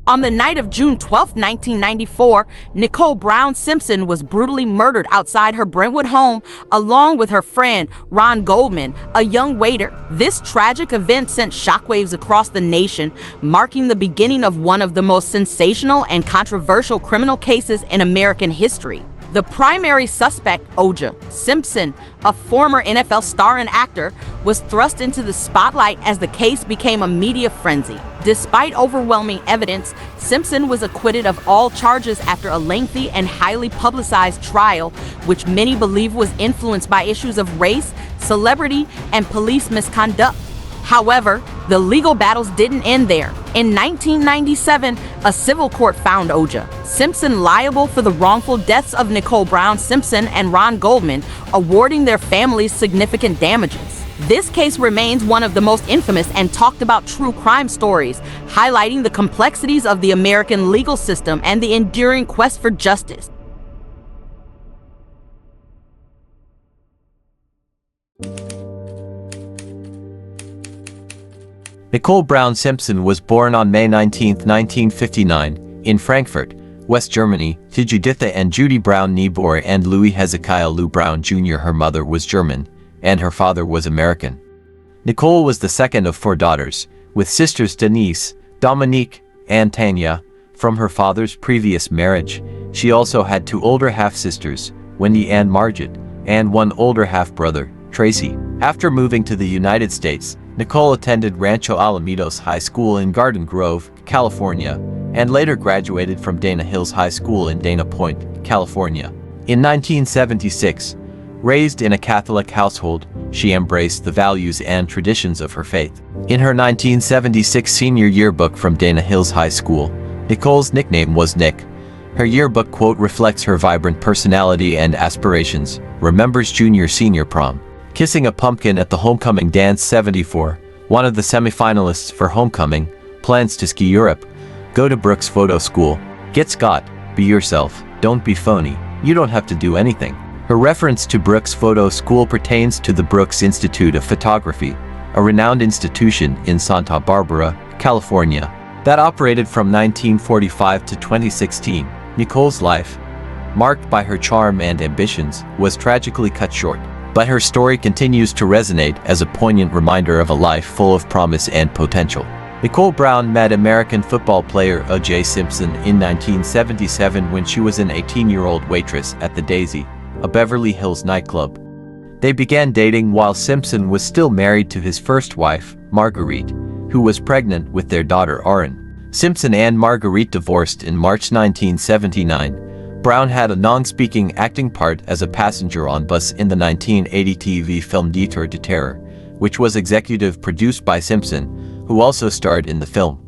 On the night of June 12, 1994, Nicole Brown Simpson was brutally murdered outside her Brentwood home, along with her friend, Ron Goldman, a young waiter. This tragic event sent shockwaves across the nation, marking the beginning of one of the most sensational and controversial criminal cases in American history. The primary suspect, O.J. Simpson, a former NFL star and actor, was thrust into the spotlight as the case became a media frenzy. Despite overwhelming evidence, Simpson was acquitted of all charges after a lengthy and highly publicized trial, which many believe was influenced by issues of race, celebrity, and police misconduct. However, the legal battles didn't end there. In 1997, a civil court found O.J. Simpson liable for the wrongful deaths of Nicole Brown Simpson and Ron Goldman, awarding their families significant damages. This case remains one of the most infamous and talked about true crime stories, highlighting the complexities of the American legal system and the enduring quest for justice. Nicole Brown Simpson was born on May 19, 1959, in Frankfurt, West Germany, to Juditha and Judy Brown Niebuhr and Louis Hezekiah Lou Brown Jr. Her mother was German, and her father was American. Nicole was the second of 4 daughters, with sisters Denise, Dominique, and Tanya. From her father's previous marriage, she also had 2 older half-sisters, Wendy and Margit, and 1 older half-brother, Tracy. After moving to the United States, Nicole attended Rancho Alamitos High School in Garden Grove, California, and later graduated from Dana Hills High School in Dana Point, California. In 1976, raised in a Catholic household, she embraced the values and traditions of her faith. In her 1976 senior yearbook from Dana Hills High School, Nicole's nickname was Nick. Her yearbook quote reflects her vibrant personality and aspirations. Remembers junior-senior prom. Kissing a pumpkin at the homecoming dance 74, one of the semifinalists for homecoming, plans to ski Europe, go to Brooks Photo School, get Scott, be yourself, don't be phony, you don't have to do anything. Her reference to Brooks Photo School pertains to the Brooks Institute of Photography, a renowned institution in Santa Barbara, California, that operated from 1945 to 2016. Nicole's life, marked by her charm and ambitions, was tragically cut short. But her story continues to resonate as a poignant reminder of a life full of promise and potential. Nicole Brown met American football player O.J. Simpson in 1977 when she was an 18-year-old waitress at the Daisy, a Beverly Hills nightclub. They began dating while Simpson was still married to his first wife, Marguerite, who was pregnant with their daughter Auren. Simpson and Marguerite divorced in March 1979. Brown had a non-speaking acting part as a passenger on bus in the 1980 TV film Detour de Terror, which was executive produced by Simpson, who also starred in the film.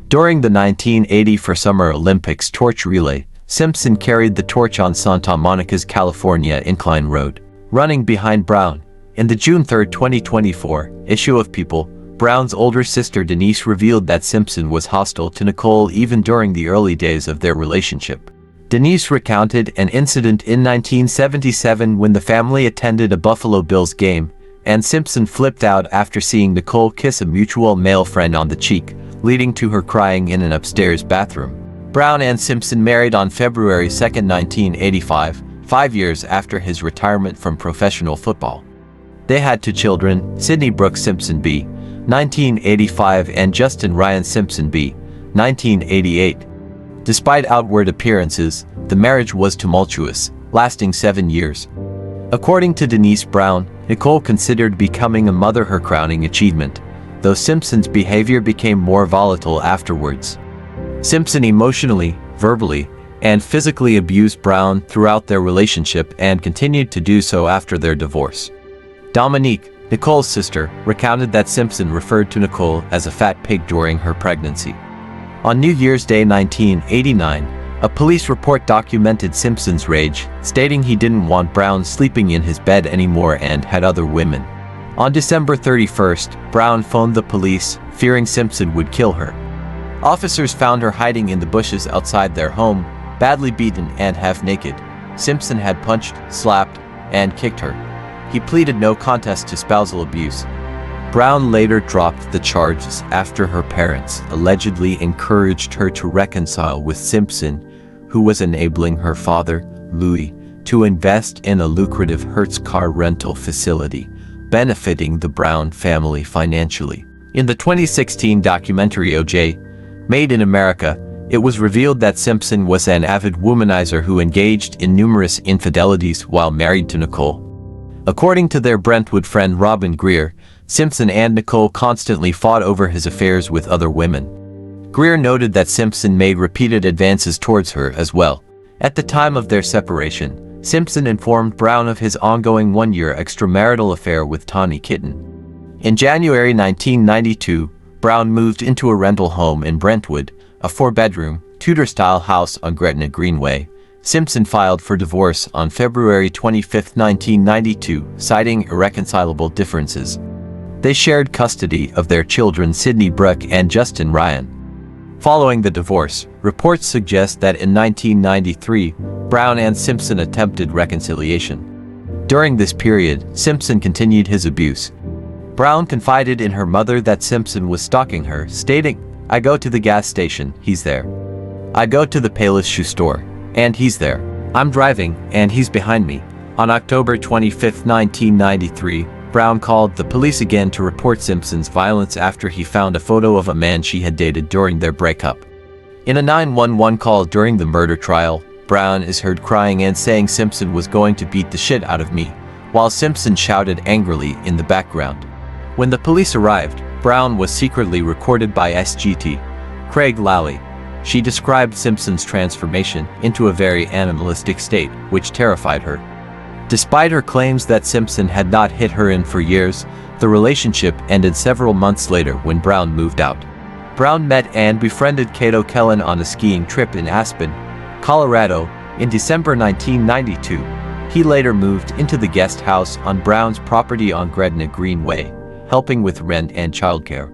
During the 1980 Summer Olympics torch relay, Simpson carried the torch on Santa Monica's California Incline Road, running behind Brown. In the June 3, 2024, issue of People, Brown's older sister Denise revealed that Simpson was hostile to Nicole even during the early days of their relationship. Denise recounted an incident in 1977 when the family attended a Buffalo Bills game, and Simpson flipped out after seeing Nicole kiss a mutual male friend on the cheek, leading to her crying in an upstairs bathroom. Brown and Simpson married on February 2, 1985, 5 years after his retirement from professional football. They had 2 children, Sydney Brooks Simpson B., 1985, and Justin Ryan Simpson B., 1988. Despite outward appearances, the marriage was tumultuous, lasting 7 years. According to Denise Brown, Nicole considered becoming a mother her crowning achievement, though Simpson's behavior became more volatile afterwards. Simpson emotionally, verbally, and physically abused Brown throughout their relationship and continued to do so after their divorce. Dominique, Nicole's sister, recounted that Simpson referred to Nicole as a fat pig during her pregnancy. On New Year's Day 1989, a police report documented Simpson's rage, stating he didn't want Brown sleeping in his bed anymore and had other women. On December 31st, Brown phoned the police, fearing Simpson would kill her. Officers found her hiding in the bushes outside their home, badly beaten and half-naked. Simpson had punched, slapped, and kicked her. He pleaded no contest to spousal abuse. Brown later dropped the charges after her parents allegedly encouraged her to reconcile with Simpson, who was enabling her father, Louis, to invest in a lucrative Hertz car rental facility, benefiting the Brown family financially. In the 2016 documentary O.J. Made in America, it was revealed that Simpson was an avid womanizer who engaged in numerous infidelities while married to Nicole. According to their Brentwood friend Robin Greer, Simpson and Nicole constantly fought over his affairs with other women. Greer noted that Simpson made repeated advances towards her as well. At the time of their separation, Simpson informed Brown of his ongoing one-year extramarital affair with Tawny Kitten. In January 1992, Brown moved into a rental home in Brentwood, a 4-bedroom, Tudor-style house on Gretna Greenway. Simpson filed for divorce on February 25, 1992, citing irreconcilable differences. They shared custody of their children Sydney Brooke and Justin Ryan. Following the divorce, reports suggest that in 1993, Brown and Simpson attempted reconciliation. During this period, Simpson continued his abuse. Brown confided in her mother that Simpson was stalking her, stating, "I go to the gas station, he's there. I go to the Payless shoe store, and he's there. I'm driving, and he's behind me." On October 25, 1993, Brown called the police again to report Simpson's violence after he found a photo of a man she had dated during their breakup. In a 911 call during the murder trial, Brown is heard crying and saying Simpson was going to beat the shit out of me, while Simpson shouted angrily in the background. When the police arrived, Brown was secretly recorded by SGT Craig Lally. She described Simpson's transformation into a very animalistic state, which terrified her. Despite her claims that Simpson had not hit her in for years, the relationship ended several months later when Brown moved out. Brown met and befriended Cato Kellen on a skiing trip in Aspen, Colorado, in December 1992. He later moved into the guest house on Brown's property on Gretna Greenway, helping with rent and childcare.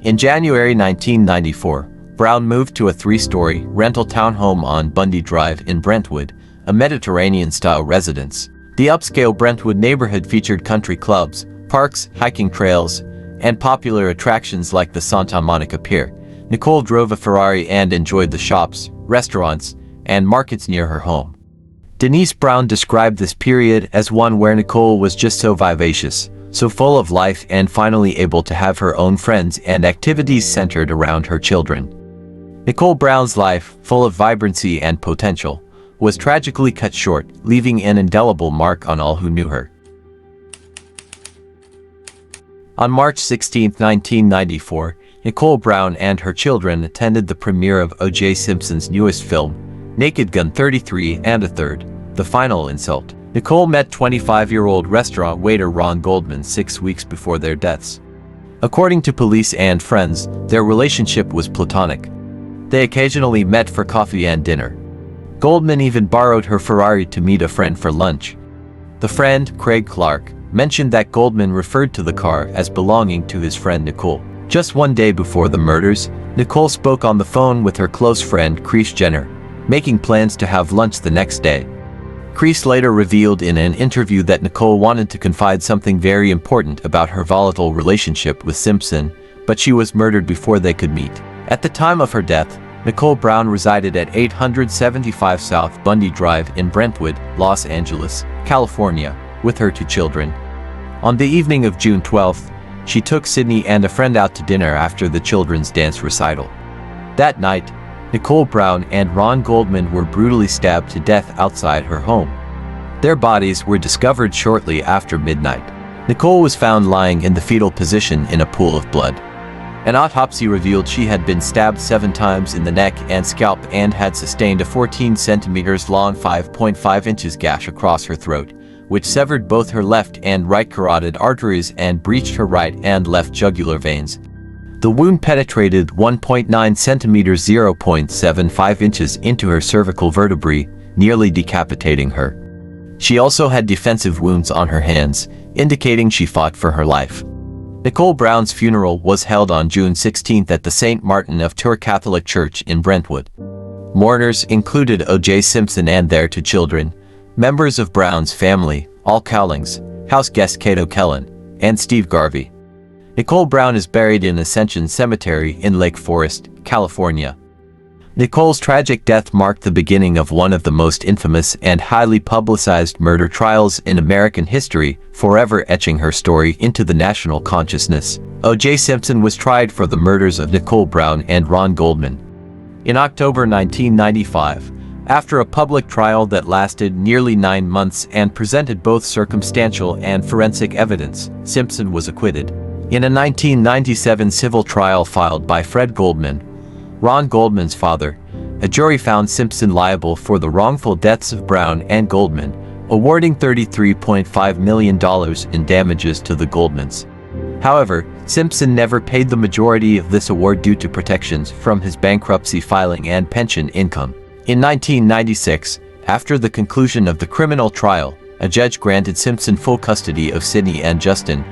In January 1994, Brown moved to a 3-story rental townhome on Bundy Drive in Brentwood, a Mediterranean-style residence. The upscale Brentwood neighborhood featured country clubs, parks, hiking trails, and popular attractions like the Santa Monica Pier. Nicole drove a Ferrari and enjoyed the shops, restaurants, and markets near her home. Denise Brown described this period as one where Nicole was just so vivacious, so full of life, and finally able to have her own friends and activities centered around her children. Nicole Brown's life, full of vibrancy and potential, was tragically cut short, leaving an indelible mark on all who knew her. On March 16, 1994, Nicole Brown and her children attended the premiere of O.J. Simpson's newest film, Naked Gun 33 and a Third, The Final Insult. Nicole met 25-year-old restaurant waiter Ron Goldman 6 weeks before their deaths. According to police and friends, their relationship was platonic. They occasionally met for coffee and dinner. Goldman even borrowed her Ferrari to meet a friend for lunch. The friend, Craig Clark, mentioned that Goldman referred to the car as belonging to his friend Nicole. Just one day before the murders, Nicole spoke on the phone with her close friend Kris Jenner, making plans to have lunch the next day. Kris later revealed in an interview that Nicole wanted to confide something very important about her volatile relationship with Simpson, but she was murdered before they could meet. At the time of her death, Nicole Brown resided at 875 South Bundy Drive in Brentwood, Los Angeles, California, with her 2 children. On the evening of June 12th, she took Sydney and a friend out to dinner after the children's dance recital. That night, Nicole Brown and Ron Goldman were brutally stabbed to death outside her home. Their bodies were discovered shortly after midnight. Nicole was found lying in the fetal position in a pool of blood. An autopsy revealed she had been stabbed 7 times in the neck and scalp and had sustained a 14 centimeters long 5.5 inches gash across her throat, which severed both her left and right carotid arteries and breached her right and left jugular veins. The wound penetrated 1.9 centimeters (0.75 inches) into her cervical vertebrae, nearly decapitating her. She also had defensive wounds on her hands, indicating she fought for her life. Nicole Brown's funeral was held on June 16 at the St. Martin of Tours Catholic Church in Brentwood. Mourners included O.J. Simpson and their 2 children, members of Brown's family, Al Cowlings, house guest Cato Kellen, and Steve Garvey. Nicole Brown is buried in Ascension Cemetery in Lake Forest, California. Nicole's tragic death marked the beginning of one of the most infamous and highly publicized murder trials in American history, forever etching her story into the national consciousness. O.J. Simpson was tried for the murders of Nicole Brown and Ron Goldman in October 1995. After a public trial that lasted nearly 9 months and presented both circumstantial and forensic evidence, Simpson was acquitted. In a 1997 civil trial filed by Fred Goldman, Ron Goldman's father, a jury found Simpson liable for the wrongful deaths of Brown and Goldman, awarding $33.5 million in damages to the Goldmans. However, Simpson never paid the majority of this award due to protections from his bankruptcy filing and pension income. In 1996, after the conclusion of the criminal trial, a judge granted Simpson full custody of Sydney and Justin.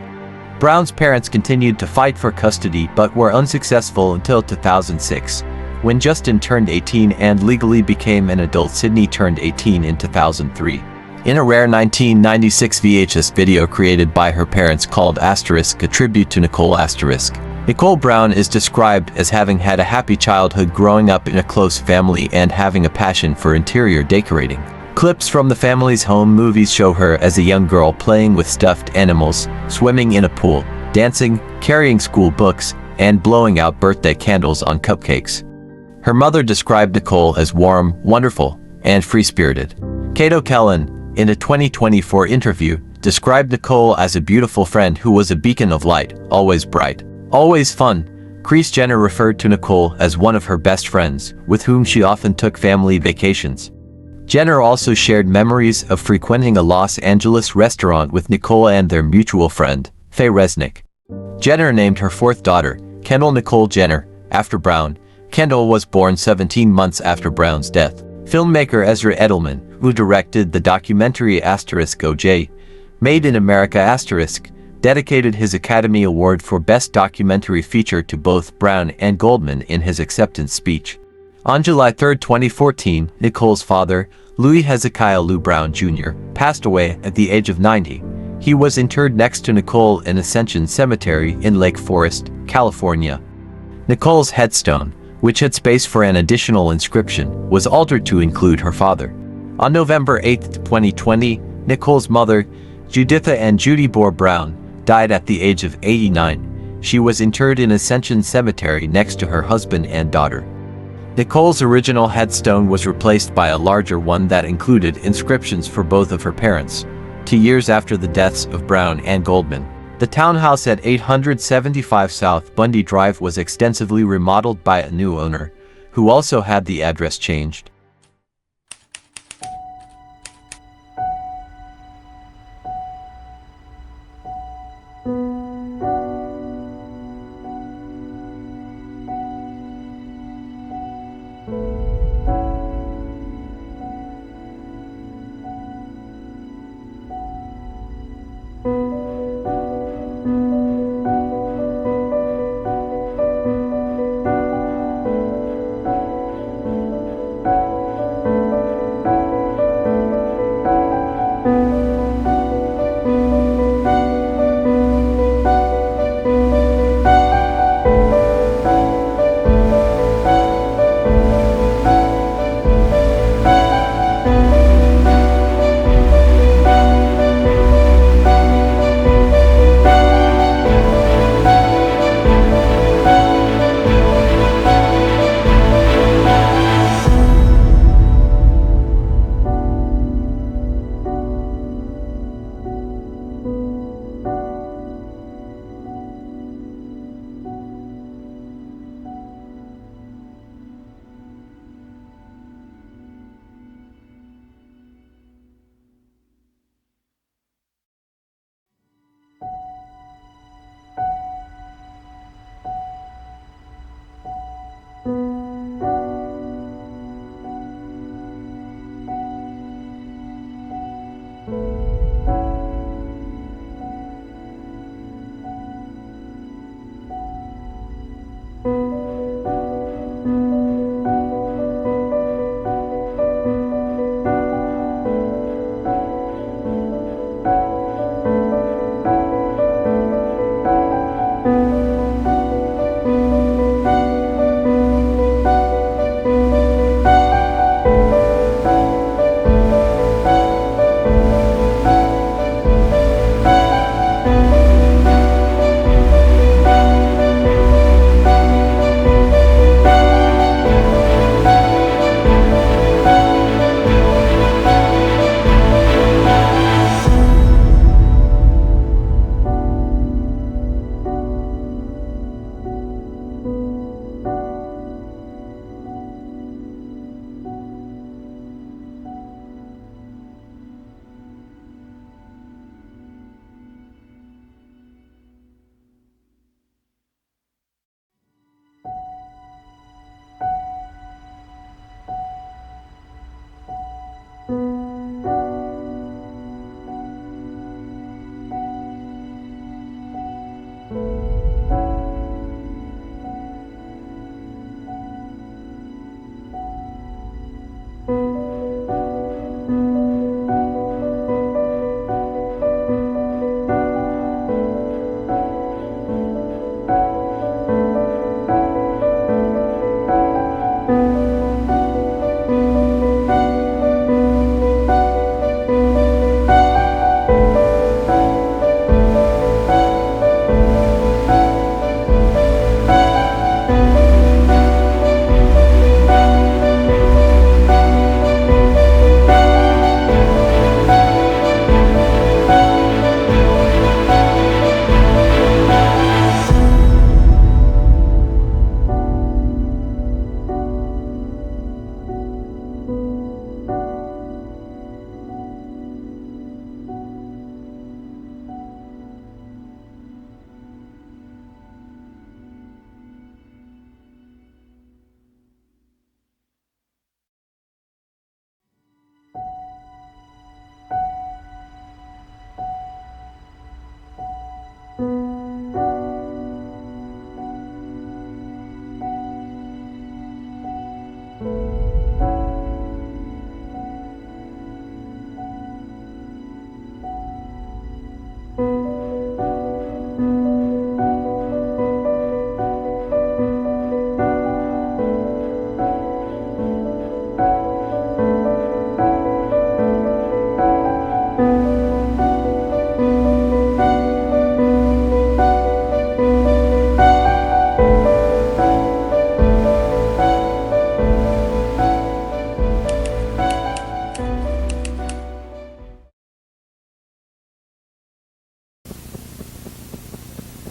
Brown's parents continued to fight for custody but were unsuccessful until 2006, when Justin turned 18 and legally became an adult. Sydney turned 18 in 2003. In a rare 1996 VHS video created by her parents called Asterisk, a tribute to Nicole Asterisk, Nicole Brown is described as having had a happy childhood, growing up in a close family and having a passion for interior decorating. Clips from the family's home movies show her as a young girl playing with stuffed animals, swimming in a pool, dancing, carrying school books, and blowing out birthday candles on cupcakes. Her mother described Nicole as warm, wonderful, and free-spirited. Kato Kellen, in a 2024 interview, described Nicole as a beautiful friend who was a beacon of light, always bright, always fun. Kris Jenner referred to Nicole as one of her best friends, with whom she often took family vacations. Jenner also shared memories of frequenting a Los Angeles restaurant with Nicole and their mutual friend, Faye Resnick. Jenner named her fourth daughter, Kendall Nicole Jenner, after Brown. Kendall was born 17 months after Brown's death. Filmmaker Ezra Edelman, who directed the documentary Asterisk O.J. Made in America Asterisk, dedicated his Academy Award for Best Documentary Feature to both Brown and Goldman in his acceptance speech. On July 3, 2014, Nicole's father, Louis Hezekiah Lou Brown Jr., passed away at the age of 90. He was interred next to Nicole in Ascension Cemetery in Lake Forest, California. Nicole's headstone, which had space for an additional inscription, was altered to include her father. On November 8, 2020, Nicole's mother, Juditha and Judy Bohr Brown, died at the age of 89. She was interred in Ascension Cemetery next to her husband and daughter. Nicole's original headstone was replaced by a larger one that included inscriptions for both of her parents. 2 years after the deaths of Brown and Goldman, the townhouse at 875 South Bundy Drive was extensively remodeled by a new owner, who also had the address changed.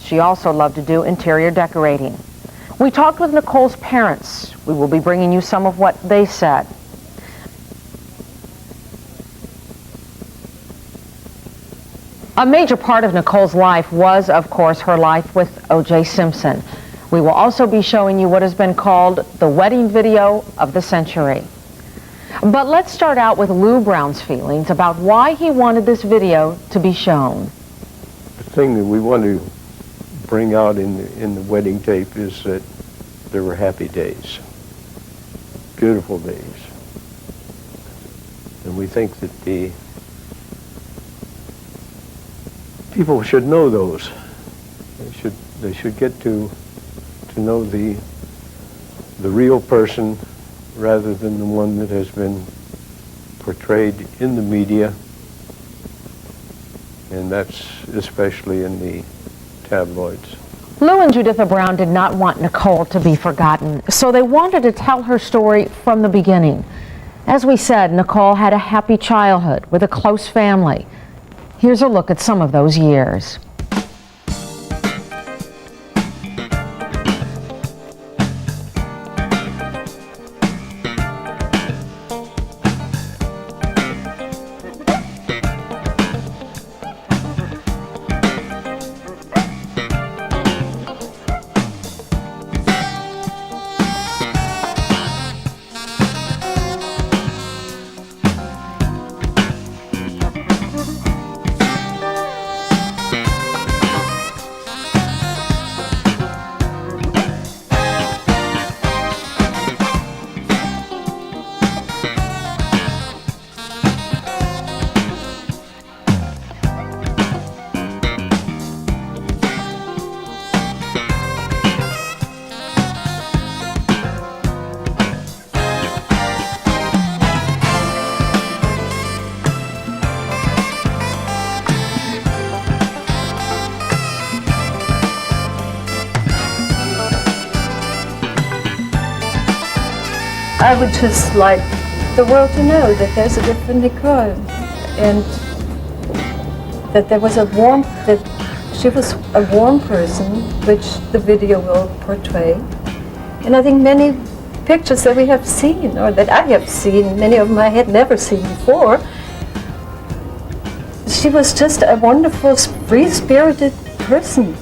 She also loved to do interior decorating. We talked with Nicole's parents. We will be bringing you some of what they said. A major part of Nicole's life was, of course, her life with O.J. Simpson. We will also be showing you what has been called the wedding video of the century. But let's start out with Lou Brown's feelings about why he wanted this video to be shown. The thing that we want to bring out in the wedding tape is that there were happy days, beautiful days. And we think that the people should know those. They should get to know the real person rather than the one that has been portrayed in the media, and that's especially in the tabloids. Lou and Juditha Brown did not want Nicole to be forgotten, so they wanted to tell her story from the beginning. As we said, Nicole had a happy childhood with a close family. Here's a look at some of those years. I would just like the world to know that there's a different Nicole, and that there was that she was a warm person, which the video will portray. And I think many pictures that we have seen, or that I have seen, many of them I had never seen before, she was just a wonderful, free-spirited person.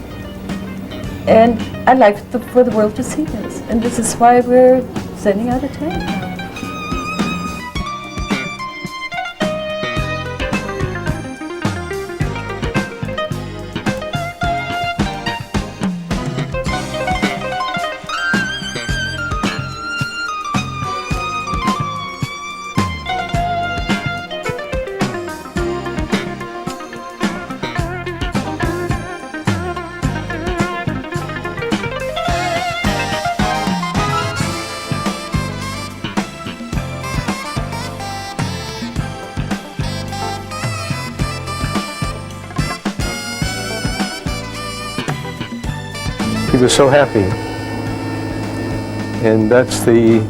And I'd like for the world to see this, and this is why we're sending out a tape. He was so happy, and that's the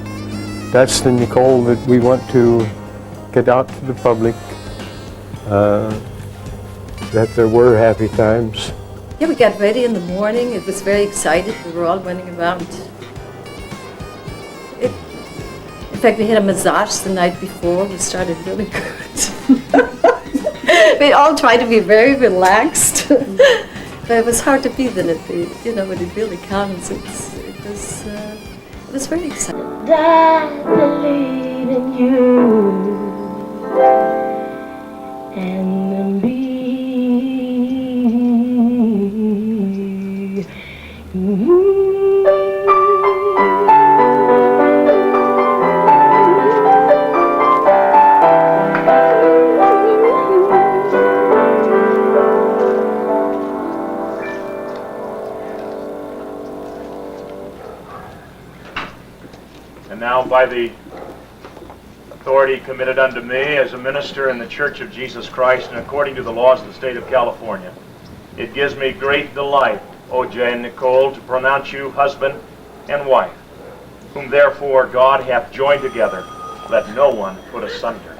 Nicole that we want to get out to the public, that there were happy times. Yeah, we got ready in the morning. It was very excited. We were all running around. In fact, we had a massage the night before. We started really good. We all tried to be very relaxed. But it was hard to be then when it really counts. It was very exciting. I believe in you and me. And now, by the authority committed unto me as a minister in the Church of Jesus Christ and according to the laws of the state of California, it gives me great delight, O.J. and Nicole, to pronounce you husband and wife, whom therefore God hath joined together, let no one put asunder.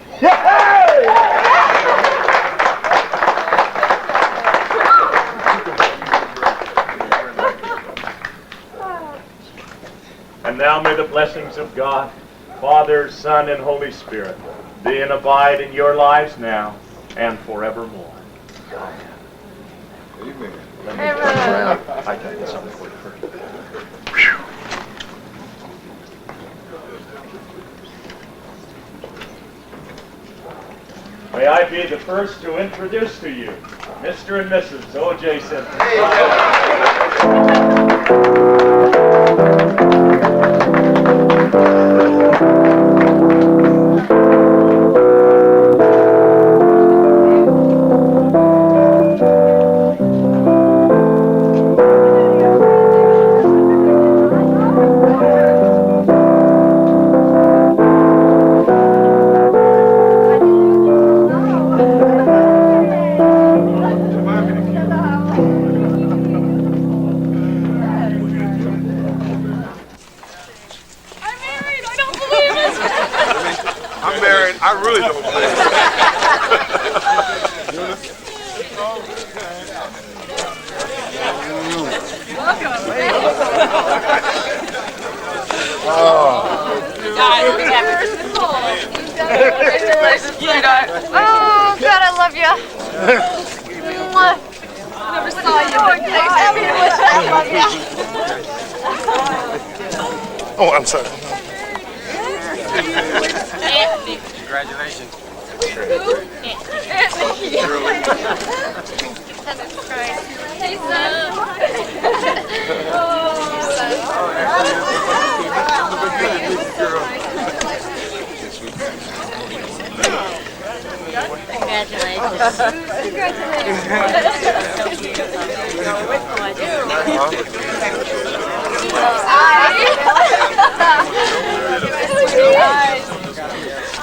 now may the blessings of God, Father, Son, and Holy Spirit be and abide in your lives now and forevermore. Amen. Amen. Let me turn around. I can get something for you first. May I be the first to introduce to you Mr. and Mrs. O.J. Simpson. I'm married. I really don't believe it. Oh, God, I love you. Never saw you. I love you. Oh, I'm sorry. Congratulations.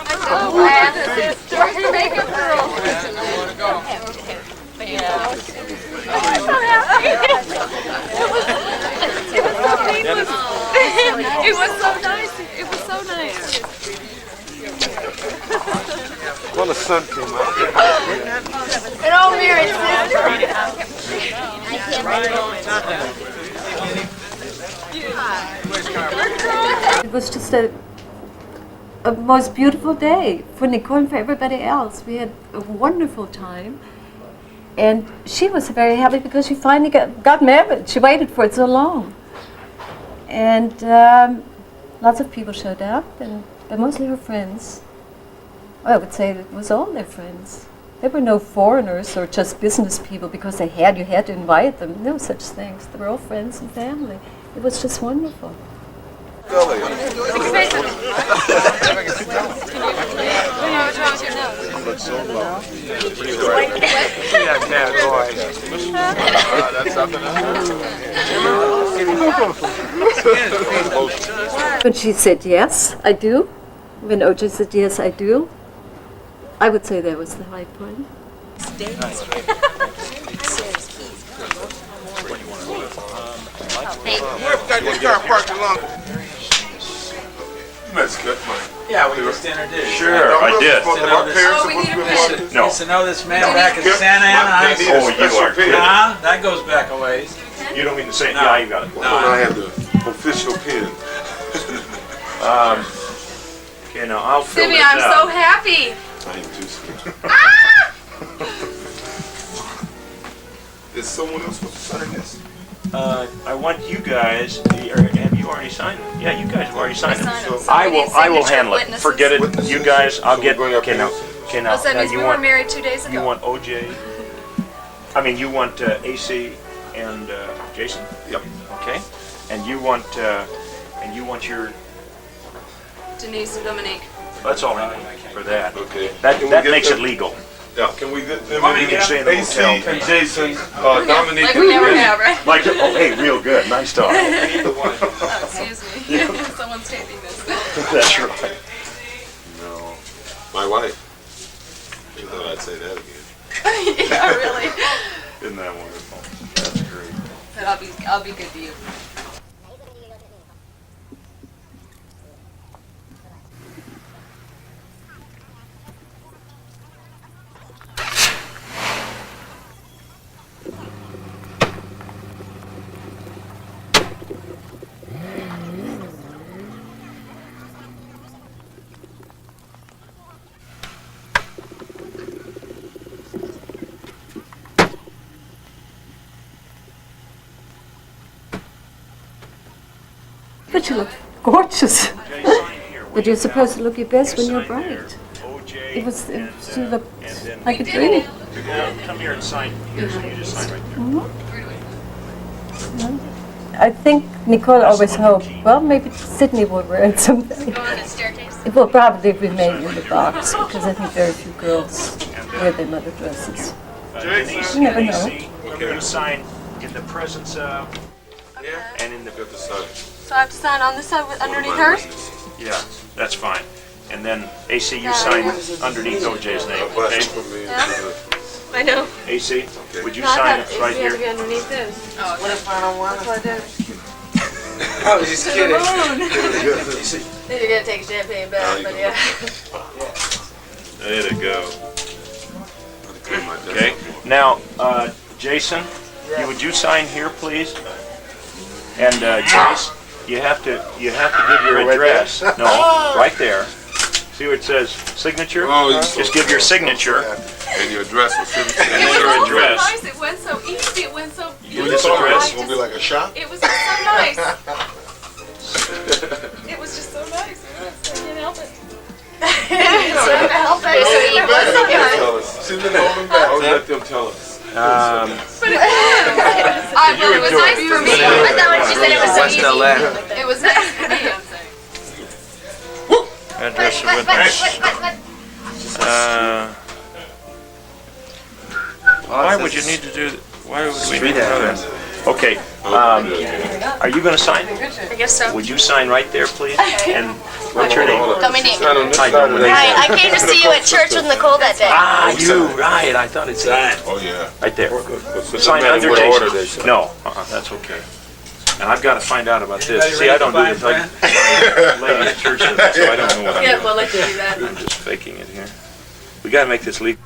I'm so glad this is story making girl. I'm so happy. It was so nice. It was so nice. Well, the sun came out. An old married sister. It was just a most beautiful day for Nicole and for everybody else. We had a wonderful time. And she was very happy because she finally got married. She waited for it so long. And lots of people showed up, and they're mostly her friends. Well, I would say it was all their friends. There were no foreigners or just business people because you had to invite them. No such things. They were all friends and family. It was just wonderful. When she said yes, I do. When O.J. said yes, I do. I would say that was the high point. We've got this car parked along. You must cut mine. Yeah, we just introduced. Sure, I did. No. Used to know this man back in Santa Ana High School. Oh, you are kidding. That goes back a ways. You don't mean to say, No. yeah, you got it. No. I have the official pin. Okay, now I'll fill Timmy, this I'm so out. happy. I am too scared. Is someone else supposed to sign this? I want you guys, or have you already signed it? Yeah, you guys have already signed it. So I will signature handle it. witnesses. Forget it. Witnesses. You guys, I'll So get, we're going up okay now, here. okay now, That means you we were want, married 2 days ago. you want OJ, I mean, you want AC and Jason? Yep. Okay, and you want your, Denise and Dominique. that's all I need for that. Okay. That Can we that get makes them? it legal. Yeah, can we get them Want me in to get stay in the AC hotel? and Jason, Dominique Like and we never Denise? have, right? Like, oh, hey, real good, nice talk. Either one. Oh, excuse me. Someone's taping this. That's right. No. My wife. You thought I'd say that again. Yeah, really. Isn't that wonderful? That's great. But I'll be good to you. But you look gorgeous. But you're supposed to look your best when you're bright. It was she looked like a dream. Come here and sign here, so you just sign right there. I think Nicole always hoped, well, maybe Sydney will wear it someday. Go on the staircase. It will probably be made in the box because I think very few girls wear their mother dresses. You never know. You're going to sign in the presence of, and in the... So I have to sign on this side with, underneath hers? Yeah, that's fine. And then, AC, you sign underneath OJ's name, okay? I know. AC, would you No, I sign thought it right we had to be here? underneath this. Oh, what if I don't want to? That's what I did. I was just kidding. Then you're going to take champagne back, but yeah. There to go. Okay, now, Jason, would you sign here, please? And Jace, you have to give your address. No, right there. See where it says signature? Just give your signature. And your address was And then your address. Nice. It went so easy. It went so Give beautiful. this address. It's gonna be like a shop. It was just so nice. It was just so nice. I can't help it. Help it. She's been holding back. Let them tell us. Well, it was nice for me. I thought when she said it was so easy. It was nice for me, I'm saying. Address of witness. Why would you need to do? Why would we need another? Okay. Are you going to sign? I guess so. Would you sign right there, please? And what's your name? Dominique. Hi, Dominique. Hi, I came to see you at church with Nicole that day. Ah, you right. I thought it said Oh yeah. right there. Sign under Jason. No, that's okay. And I've got to find out about this. See, I don't do this. I ladies' church, so I don't know what I'm Yeah, doing. we'll let you do that. I'm just faking it here. We got to make this legal.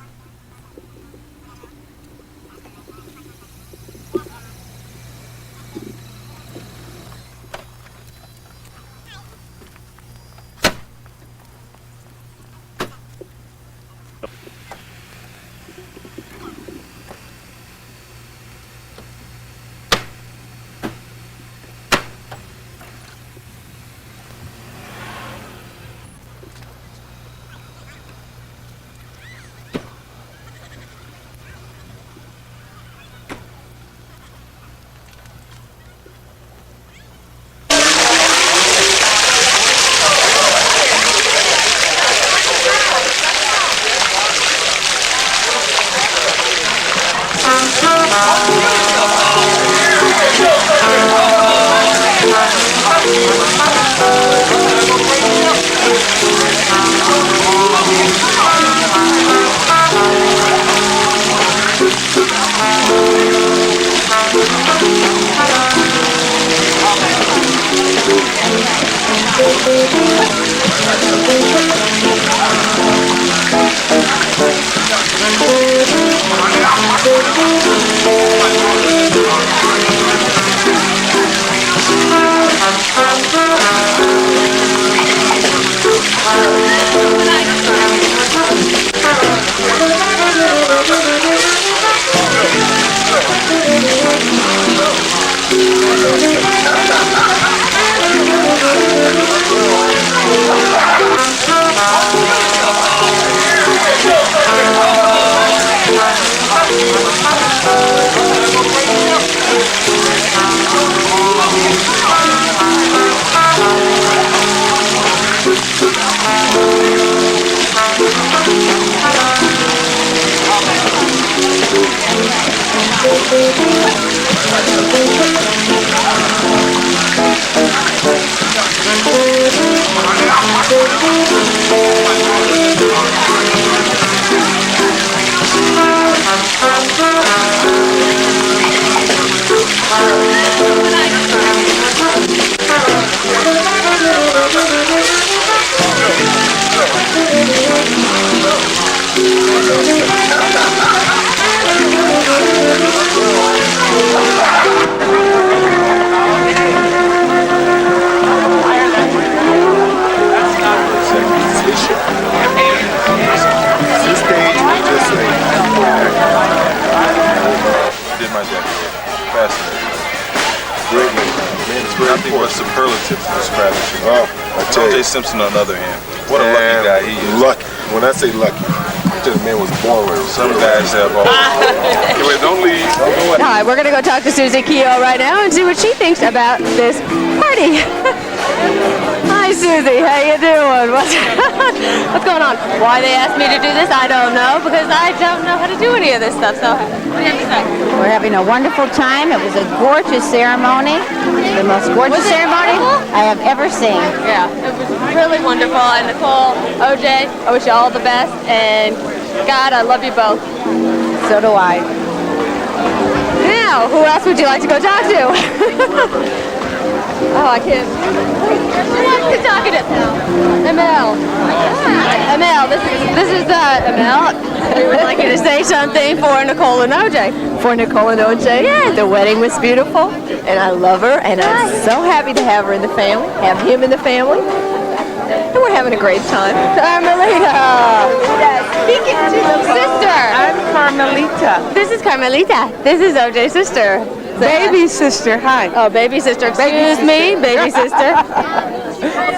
Did my decorating. Fascinating. Great. very Nothing but important. superlative to describe it. Oh, I tell O.J. you. Simpson, on the other hand, what a lucky guy he is. Lucky. When I say lucky, the man was born with it. Some guys have all. Anyway, don't leave. Don't go away. Hi, we're going to go talk to Susie Keogh right now and see what she thinks about this party. Hi, Susie. How you doing? What's going on? Why they asked me to do this, I don't know, because I don't know how to do any of this stuff. So, what do you have to say? We're having a wonderful time. It was a gorgeous ceremony. The most gorgeous ceremony I have ever seen. Yeah, it was really wonderful. And Nicole, OJ, I wish you all the best. And God, I love you both. So do I. Now, who else would you like to go talk to? Oh, I can't. Who wants to talk to ML? ML, this is ML. We would like you to say something for Nicole and OJ. For Nicole and OJ, yeah. The wedding was beautiful, and I love her, and I'm so happy to have her in the family, have him in the family, and we're having a great time. Carmelita. Speaking to the sister. I'm Carmelita. This is Carmelita. This is OJ's sister. Baby sister, hi. Oh, baby sister. Excuse me, baby sister.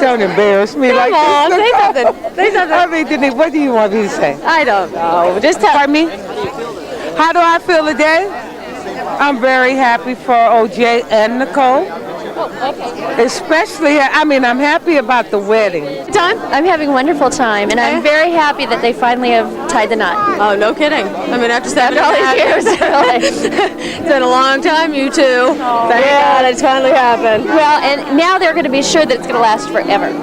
Don't embarrass me like Come on, this. say something. Say something. I mean, Denise, what do you want me to say? I don't know. Just tell me. How do I feel today? I'm very happy for OJ and Nicole. Especially, I mean, I'm happy about the wedding. Time? I'm having a wonderful time, and I'm very happy that they finally have tied the knot. Oh, no kidding. I mean, after all these years. It's been a long time, you two. Thank God it's finally happened. Well, and now they're going to be sure that it's going to last forever.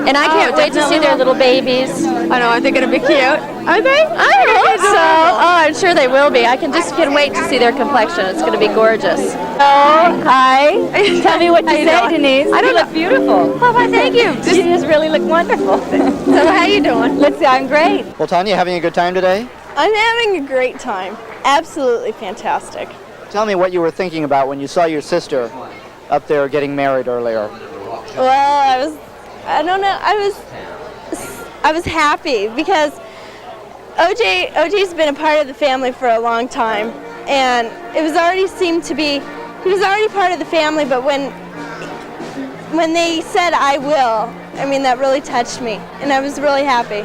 And I can't wait to see their little babies. I know, aren't they going to be cute? Are they? I hope so. Oh, I'm sure they will be. I can't wait to see their complexion. It's going to be gorgeous. Oh, hi. Tell me what you say, Denise. I don't You look beautiful. Oh, why, thank you. You just really look wonderful. So how you doing? Let's see, I'm great. Well, Tanya, having a good time today? I'm having a great time. Absolutely fantastic. Tell me what you were thinking about when you saw your sister up there getting married earlier. Well, I don't know, I was happy because OJ's been a part of the family for a long time, and it was already seemed to be, he was already part of the family, but when they said I will, I mean, that really touched me, and I was really happy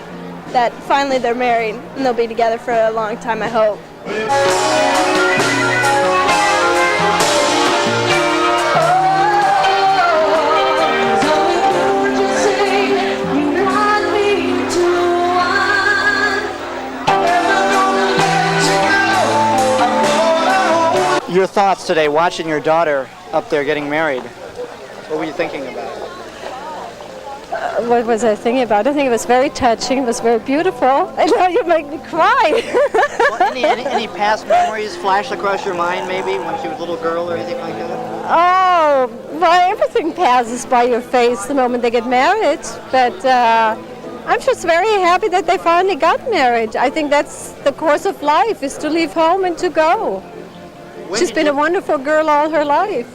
that finally they're married and they'll be together for a long time, I hope. Your thoughts today, watching your daughter up there getting married. What were you thinking about? What was I thinking about? I think it was very touching. It was very beautiful. I know you make me cry. Well, any past memories flash across your mind, maybe, when she was a little girl or anything like that? Oh, well, everything passes by your face the moment they get married. But I'm just very happy that they finally got married. I think that's the course of life, is to leave home and to go. She's been a wonderful girl all her life.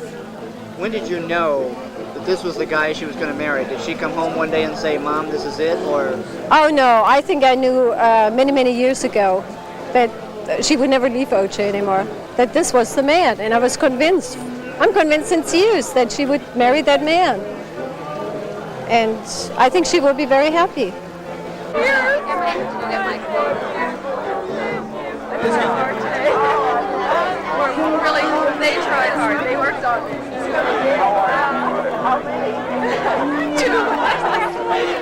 When did you know that this was the guy she was going to marry? Did she come home one day and say, Mom, this is it, or? Oh, no, I think I knew many, many years ago that she would never leave OJ anymore, that this was the man, and I was convinced. I'm convinced since years that she would marry that man. And I think she will be very happy. Really, they tried hard. They worked on it.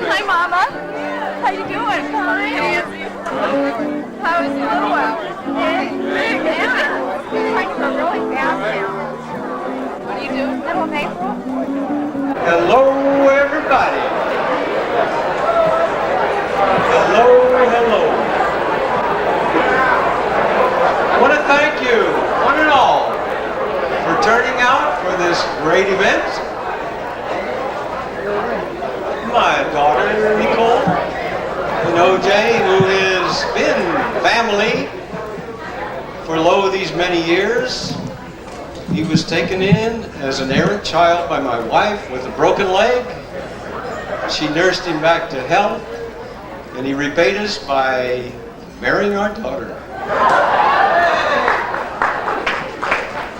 Hi, Mama. How you doing? Fine. How is the little hour? Trying to go really fast now. What are you doing? Little April? Hello, everybody. Hello, hello. I want to thank you, one and all, for turning out for this great event. My daughter, Nicole, and OJ, who has been family for these many years. He was taken in as an errant child by my wife with a broken leg. She nursed him back to health, and he repaid us by marrying our daughter.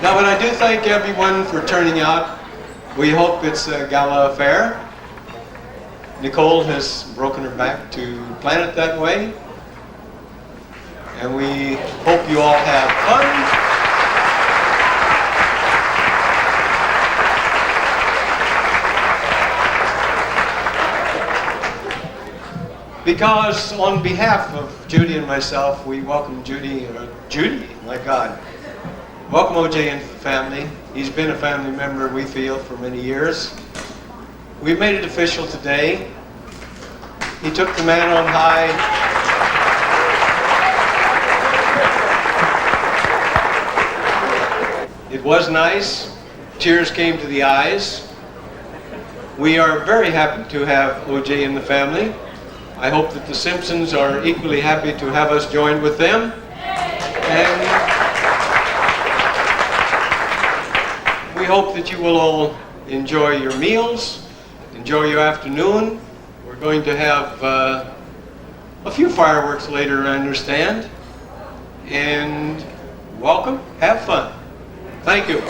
Now, but I do thank everyone for turning out We hope it's a gala affair. Nicole has broken her back to plan it that way. And we hope you all have fun. Because on behalf of Judy and myself, we welcome Judy, my God. Welcome OJ and family. He's been a family member, we feel, for many years. We've made it official today. He took the man on high. It was nice. Tears came to the eyes. We are very happy to have OJ in the family. I hope that the Simpsons are equally happy to have us join with them. And we hope that you will all enjoy your meals, enjoy your afternoon. We're going to have a few fireworks later, I understand. And welcome, have fun. Thank you.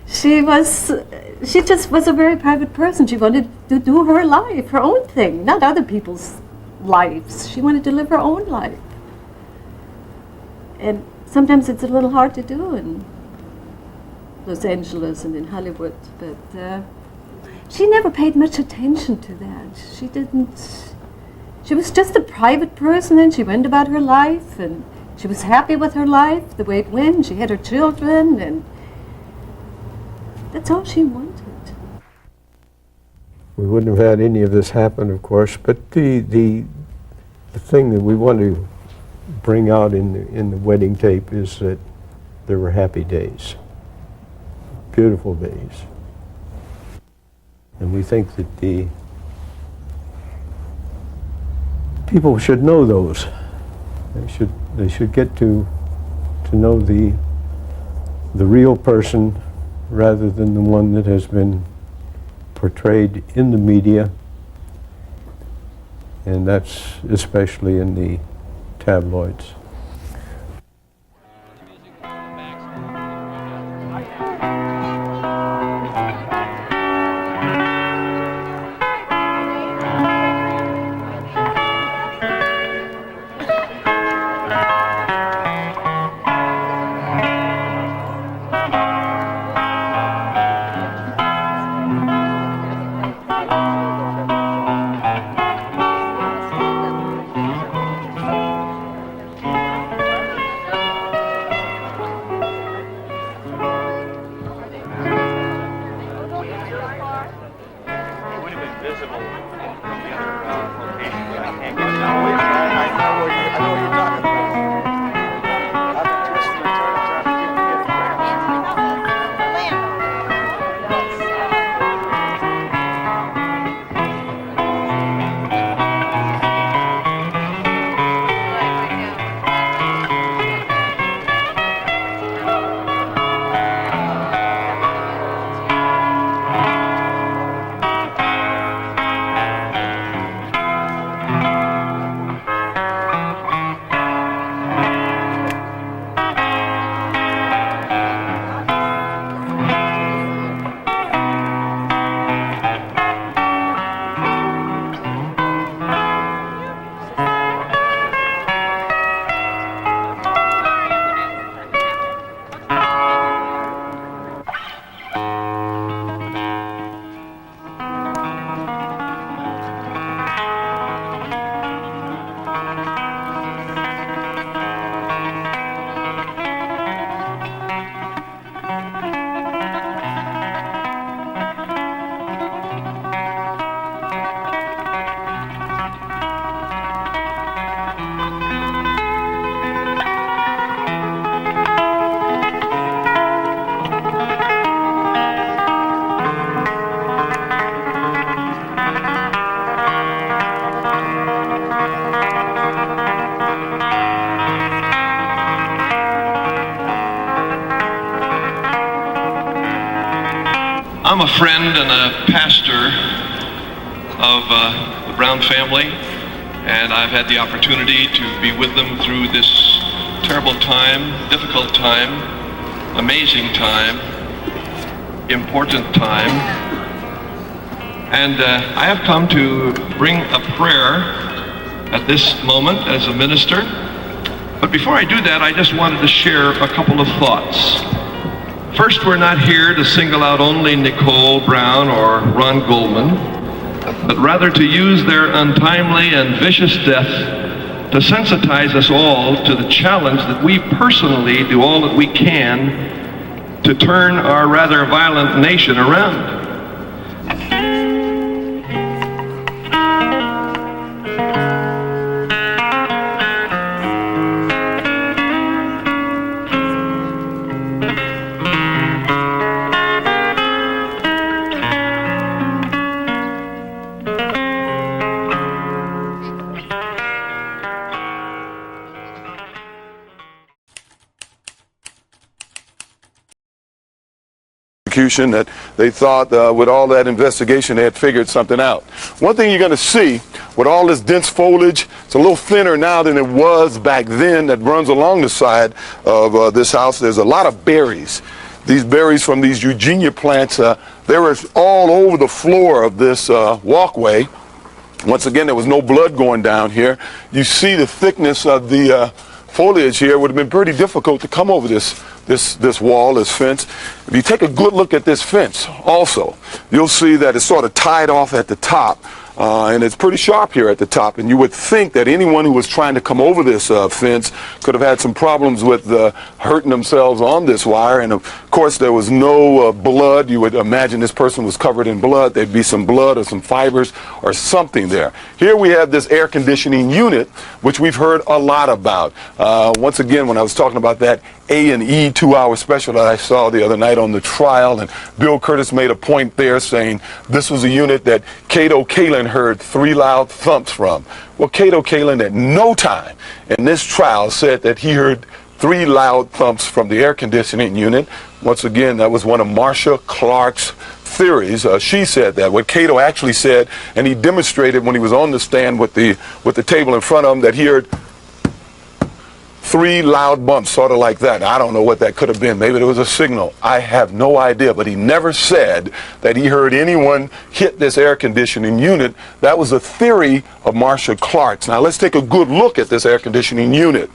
She just was a very private person. She wanted to do her life, her own thing, not other people's lives. She wanted to live her own life. And sometimes it's a little hard to do in Los Angeles and in Hollywood, but she never paid much attention to that. She was just a private person, and she went about her life, and she was happy with her life, the way it went. She had her children, and that's all she wanted. We wouldn't have had any of this happen, of course, but the thing that we want to bring out in the wedding tape is that there were happy days, beautiful days. And we think that the people should know those. They should get to know the real person rather than the one that has been portrayed in the media, and that's especially in the tabloids. I'm a friend and a pastor of the Brown family, and I've had the opportunity to be with them through this terrible time, difficult time. amazing time, important time, and I have come to bring a prayer at this moment as a minister. But before I do that, I just wanted to share a couple of thoughts. First, we're not here to single out only Nicole Brown or Ron Goldman, but rather to use their untimely and vicious death to sensitize us all to the challenge that we personally do all that we can to turn our rather violent nation around. That they thought with all that investigation they had figured something out. One thing you're going to see with all this dense foliage, it's a little thinner now than it was back then, that runs along the side of this house. There's a lot of berries. These berries from these Eugenia plants, they were all over the floor of this walkway. Once again, there was no blood going down here. You see the thickness of the foliage here. It would have been pretty difficult to come over this wall, this fence. If you take a good look at this fence also, you'll see that it's sort of tied off at the top, and it's pretty sharp here at the top, and you would think that anyone who was trying to come over this fence could have had some problems with hurting themselves on this wire. And of course there was no blood. You would imagine this person was covered in blood. There'd be some blood or some fibers or something there. Here we have this air conditioning unit, which we've heard a lot about. Once again, when I was talking about that A&E 2-hour special that I saw the other night on the trial, and Bill Curtis made a point there saying this was a unit that Cato Kalin heard 3 loud thumps from. Well, Cato Kalin at no time in this trial said that he heard 3 loud thumps from the air conditioning unit. Once again, that was one of Marcia Clark's theories. She said that. What Cato actually said, and he demonstrated when he was on the stand with the table in front of him, that he heard 3 loud bumps, sort of like that. I don't know what that could have been. Maybe it was a signal. I have no idea. But he never said that he heard anyone hit this air conditioning unit. That was a theory of Marcia Clark's. Now let's take a good look at this air conditioning unit.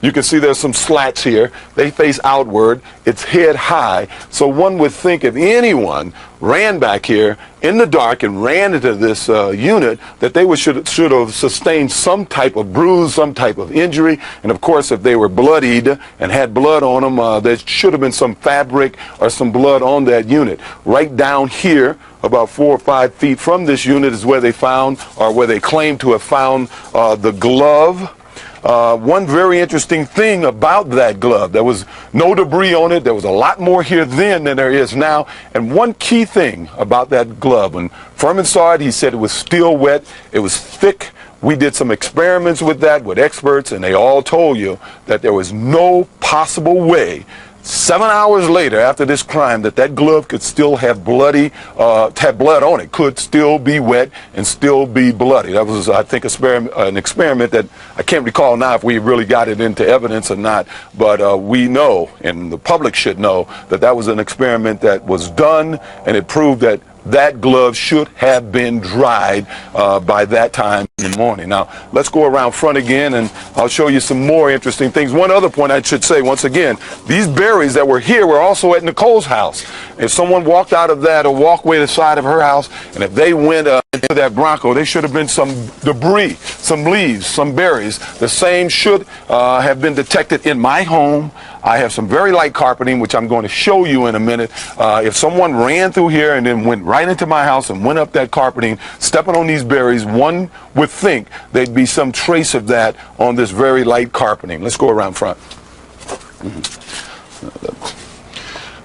You can see there's some slats here. They face outward. It's head high. So one would think if anyone ran back here in the dark and ran into this unit, that they should have sustained some type of bruise, some type of injury. And of course, if they were bloodied and had blood on them, there should have been some fabric or some blood on that unit. Right down here, about 4 or 5 feet from this unit, is where they found, or where they claim to have found, the glove. One very interesting thing about that glove, there was no debris on it. There was a lot more here then than there is now. And one key thing about that glove, when Furman saw it, he said it was still wet. It was thick. We did some experiments with that with experts, and they all told you that there was no possible way 7 hours later after this crime that glove could still have have blood on it, could still be wet and still be bloody. That was, I think, an experiment that I can't recall now if we really got it into evidence or not, but we know, and the public should know, that was an experiment that was done, and it proved that that glove should have been dried by that time in the morning. Now, let's go around front again, and I'll show you some more interesting things. One other point I should say, once again, these berries that were here were also at Nicole's house. If someone walked out of that or walkway to the side of her house, and if they went into that Bronco, there should have been some debris, some leaves, some berries. The same should have been detected in my home. I have some very light carpeting, which I'm going to show you in a minute. If someone ran through here and then went right into my house and went up that carpeting, stepping on these berries, one would think there'd be some trace of that on this very light carpeting. Let's go around front.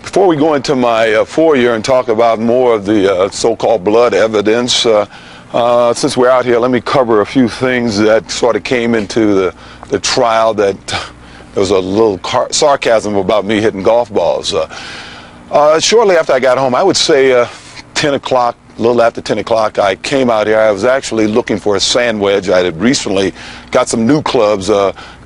Before we go into my foyer and talk about more of the so-called blood evidence, since we're out here, let me cover a few things that sort of came into the trial that there was a little sarcasm about me hitting golf balls. Shortly after I got home, I would say 10 o'clock, a little after 10 o'clock, I came out here. I was actually looking for a sand wedge. I had recently got some new clubs,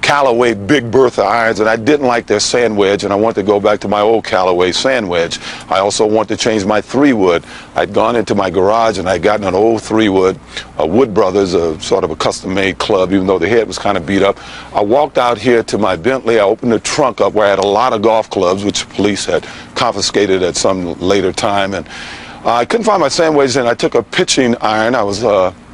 Callaway Big Bertha irons, and I didn't like their sand wedge, and I wanted to go back to my old Callaway sand wedge. I also wanted to change my 3-wood. I'd gone into my garage and I'd gotten an old 3-wood, Wood Brothers, sort of a custom-made club, even though the head was kind of beat up. I walked out here to my Bentley. I opened the trunk up where I had a lot of golf clubs, which the police had confiscated at some later time, and I couldn't find my sand wedge, and I took a pitching iron. I was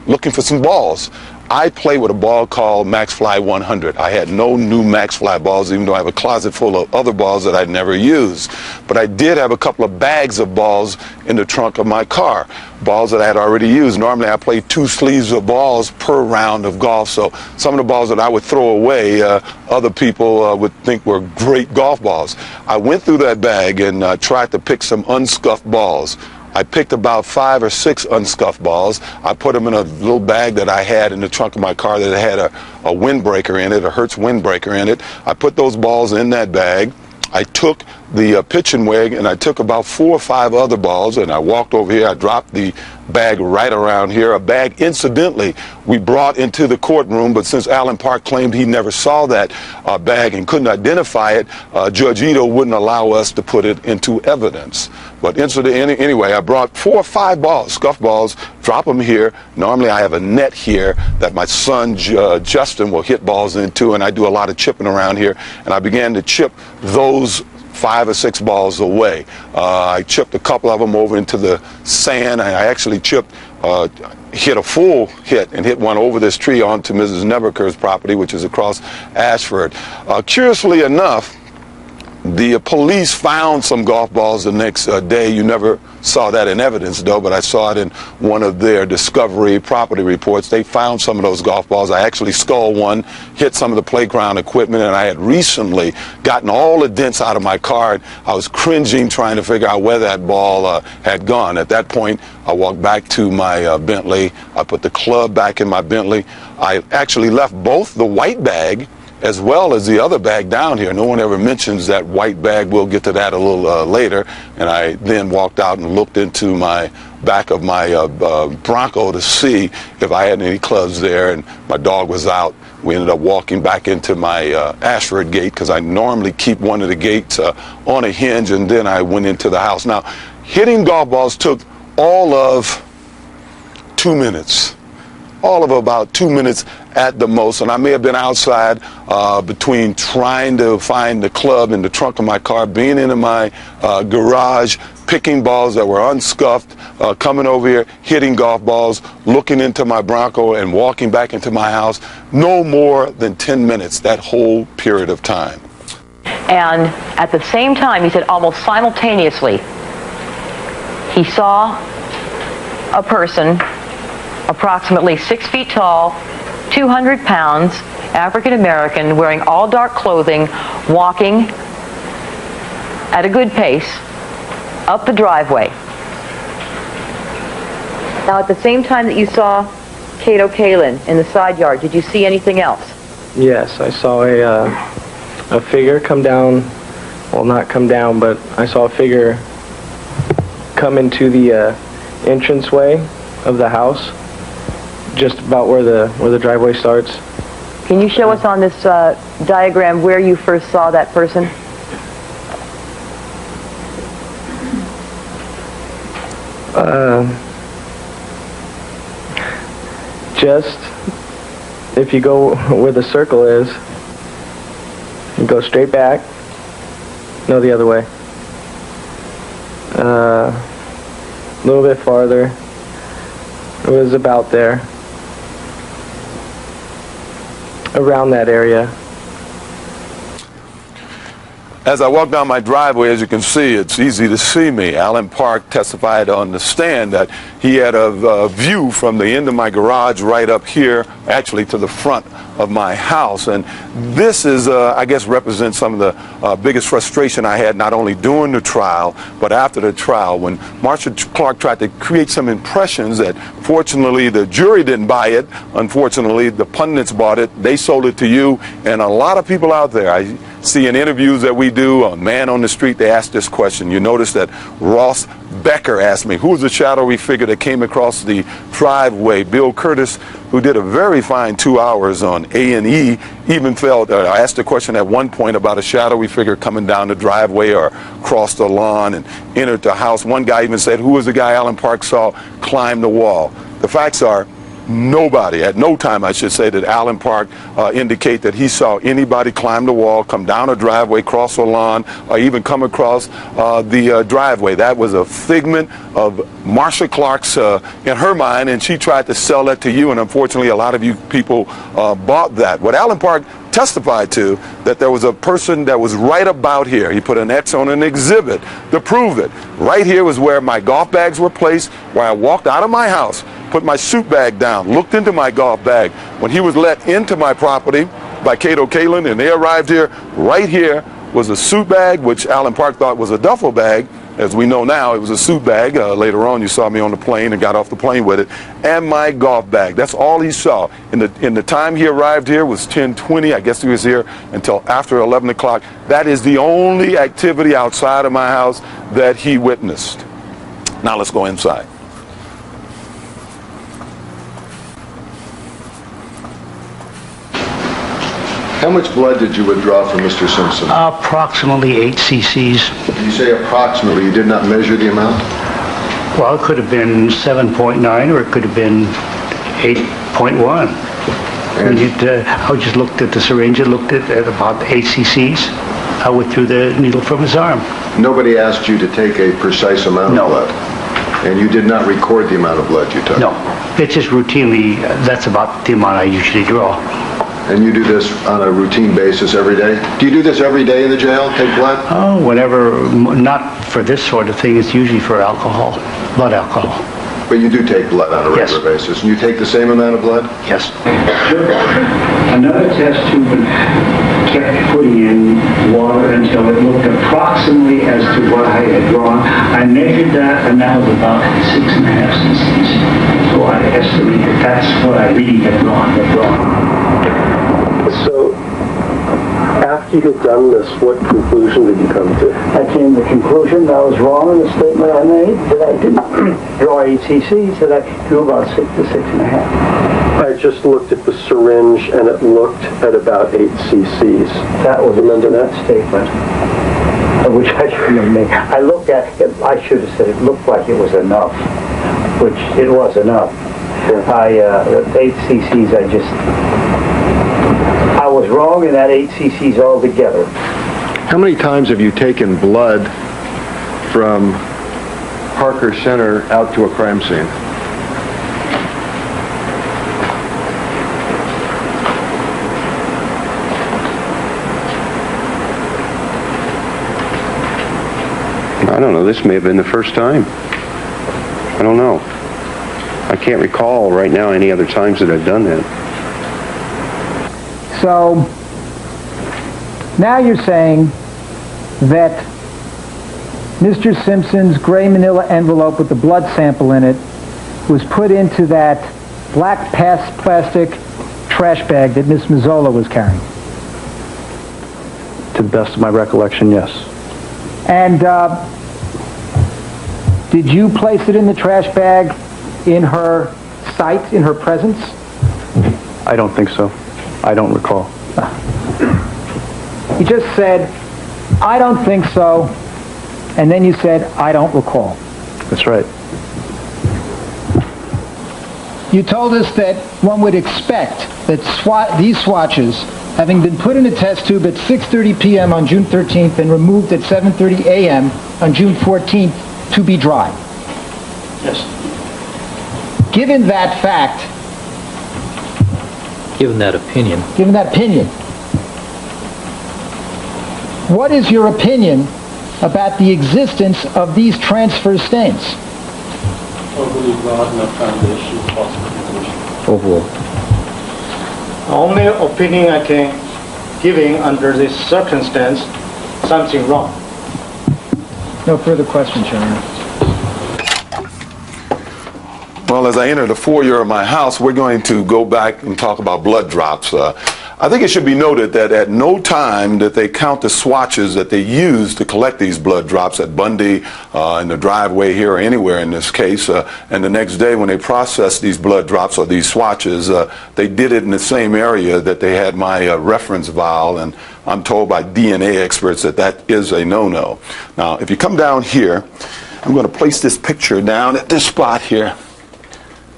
looking for some balls. I play with a ball called Max Fly 100. I had no new Max Fly balls, even though I have a closet full of other balls that I'd never used. But I did have a couple of bags of balls in the trunk of my car, balls that I had already used. Normally I play 2 sleeves of balls per round of golf, so some of the balls that I would throw away, other people would think were great golf balls. I went through that bag and tried to pick some unscuffed balls. I picked about 5 or 6 unscuffed balls. I put them in a little bag that I had in the trunk of my car that had a windbreaker in it, a Hertz windbreaker in it. I put those balls in that bag. I took the pitching wedge and I took about 4 or 5 other balls, and I walked over here. I dropped the bag right around here, a bag incidentally we brought into the courtroom, but since Allen Park claimed he never saw that bag and couldn't identify it, Judge Ito wouldn't allow us to put it into evidence. But anyway, I brought 4 or 5 balls, scuff balls, drop them here. Normally I have a net here that my son Justin will hit balls into, and I do a lot of chipping around here, and I began to chip those 5 or 6 balls away. I chipped a couple of them over into the sand. I actually hit a full hit and hit one over this tree onto Mrs. Neberker's property, which is across Ashford. Curiously enough, the police found some golf balls the next day. You never saw that in evidence, though, but I saw it in one of their discovery property reports. They found some of those golf balls. I actually sculled one, hit some of the playground equipment, and I had recently gotten all the dents out of my car. I was cringing trying to figure out where that ball had gone. At that point, I walked back to my Bentley. I put the club back in my Bentley. I actually left both the white bag as well as the other bag down here. No one ever mentions that white bag. We'll get to that a little later. And I then walked out and looked into my back of my Bronco to see if I had any clubs there, and my dog was out. We ended up walking back into my Ashford gate, because I normally keep one of the gates on a hinge, and then I went into the house. Now, hitting golf balls took all of 2 minutes. All of about 2 minutes at the most, and I may have been outside between trying to find the club in the trunk of my car, being in my garage, picking balls that were unscuffed, coming over here, hitting golf balls, looking into my Bronco, and walking back into my house. No more than 10 minutes, that whole period of time. And at the same time, he said almost simultaneously, he saw a person approximately 6 feet tall, 200 pounds, African American, wearing all dark clothing, walking at a good pace up the driveway. Now, at the same time that you saw Cato Kalin in the side yard, did you see anything else? Yes, I saw a figure come down, well, not come down, but I saw a figure come into the entranceway of the house, just about where the driveway starts. Can you show us on this diagram where you first saw that person? Just if you go where the circle is, you go straight back. No, the other way. A little bit farther. It was about there. Around that area. As I walk down my driveway, as you can see, it's easy to see me. Allen Park testified on the stand that he had a view from the end of my garage right up here, actually to the front of my house. And this is, I guess, represents some of the biggest frustration I had, not only during the trial, but after the trial, when Marcia Clark tried to create some impressions that, fortunately, the jury didn't buy it. Unfortunately, the pundits bought it. They sold it to you. And a lot of people out there, I see in interviews that we do on Man on the Street, they ask this question. You notice that Ross Becker asked me, who was the shadowy figure that came across the driveway? Bill Curtis, who did a very very fine 2 hours on A&E. Even felt, I asked a question at one point about a shadowy figure coming down the driveway or across the lawn and entered the house. One guy even said, who was the guy Alan Park saw climb the wall? The facts are, nobody, at no time I should say, did Alan Park indicate that he saw anybody climb the wall, come down a driveway, cross a lawn, or even come across the driveway. That was a figment of Marsha Clark's in her mind, and she tried to sell that to you, and unfortunately a lot of you people bought that. What Alan Park testified to, that there was a person that was right about here. He put an X on an exhibit to prove it. Right here was where my golf bags were placed, where I walked out of my house, put my suit bag down, looked into my golf bag. When he was let into my property by Cato Kalin and they arrived here, right here was a suit bag, which Alan Park thought was a duffel bag. As we know now, it was a suit bag. Later on, you saw me on the plane and got off the plane with it, and my golf bag. That's all he saw. In the time he arrived here was 10:20. I guess he was here until after 11 o'clock. That is the only activity outside of my house that he witnessed. Now let's go inside. How much blood did you withdraw from Mr. Simpson? Approximately 8 cc's. You say approximately. You did not measure the amount? Well, it could have been 7.9 or it could have been 8.1. I just looked at the syringe and looked at about 8 cc's. I withdrew the needle from his arm. Nobody asked you to take a precise amount of blood? And you did not record the amount of blood you took? No. It's just routinely, that's about the amount I usually draw. And you do this on a routine basis every day? Do you do this every day in the jail, take blood? Oh, whenever, not for this sort of thing, it's usually for alcohol, blood alcohol. But you do take blood on a regular basis, and you take the same amount of blood? Yes. Another test tube kept putting in water until it looked approximately as to what I had drawn. I measured that, and that was about 6.5 cc's. So I estimated that's what I really had drawn. So, after you had done this, what conclusion did you come to? I came to the conclusion that I was wrong in the statement I made, that I didn't draw 8 cc's, that I drew about 6 to 6.5. I just looked at the syringe and it looked at about 8 cc's. That was that statement, which I shouldn't have made. I looked at it, I should have said it looked like it was enough, which it was enough. Yeah. 8 cc's, I was wrong in that 8 cc's altogether. How many times have you taken blood from Parker Center out to a crime scene? I don't know. This may have been the first time. I don't know. I can't recall right now any other times that I've done that. So now you're saying that Mr. Simpson's gray manila envelope with the blood sample in it was put into that black plastic trash bag that Miss Mazzola was carrying? To the best of my recollection, yes. And did you place it in the trash bag in her sight, in her presence? I don't think so. I don't recall. You just said, I don't think so, and then you said, I don't recall. That's right. You told us that one would expect that these swatches, having been put in a test tube at 6:30 p.m. on June 13th and removed at 7:30 a.m. on June 14th, to be dry. Yes. Given that fact, Given that opinion, what is your opinion about the existence of these transfer stains? Overall. The only opinion I can giving under this circumstance, something wrong. No further questions, Your Honor. Well, as I enter the foyer of my house, we're going to go back and talk about blood drops. I think it should be noted that at no time did they count the swatches that they used to collect these blood drops at Bundy, in the driveway here or anywhere in this case. And the next day when they processed these blood drops or these swatches, they did it in the same area that they had my reference vial, and I'm told by DNA experts that that is a no-no. Now, if you come down here, I'm going to place this picture down at this spot here.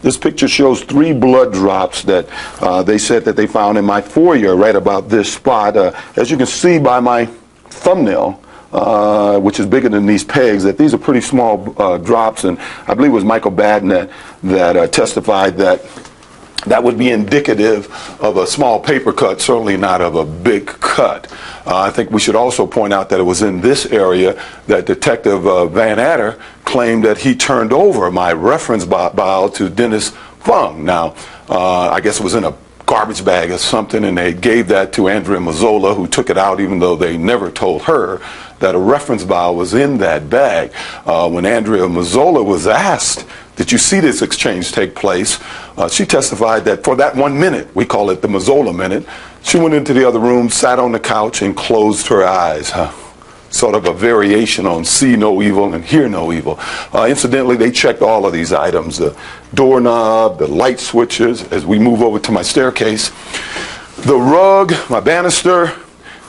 This picture shows 3 blood drops that they said that they found in my foyer right about this spot. As you can see by my thumbnail, which is bigger than these pegs, that these are pretty small drops, and I believe it was Michael Badnett that testified that that would be indicative of a small paper cut, certainly not of a big cut. I think we should also point out that it was in this area that Detective Van Adder claimed that he turned over my reference vial to Dennis Fung. Now, I guess it was in a garbage bag or something, and they gave that to Andrea Mazzola, who took it out even though they never told her that a reference vial was in that bag. When Andrea Mazzola was asked, did you see this exchange take place? She testified that for that 1 minute, we call it the Mazzola minute, she went into the other room, sat on the couch, and closed her eyes. Sort of a variation on see no evil and hear no evil. Incidentally, they checked all of these items, the doorknob, the light switches, as we move over to my staircase, the rug, my banister,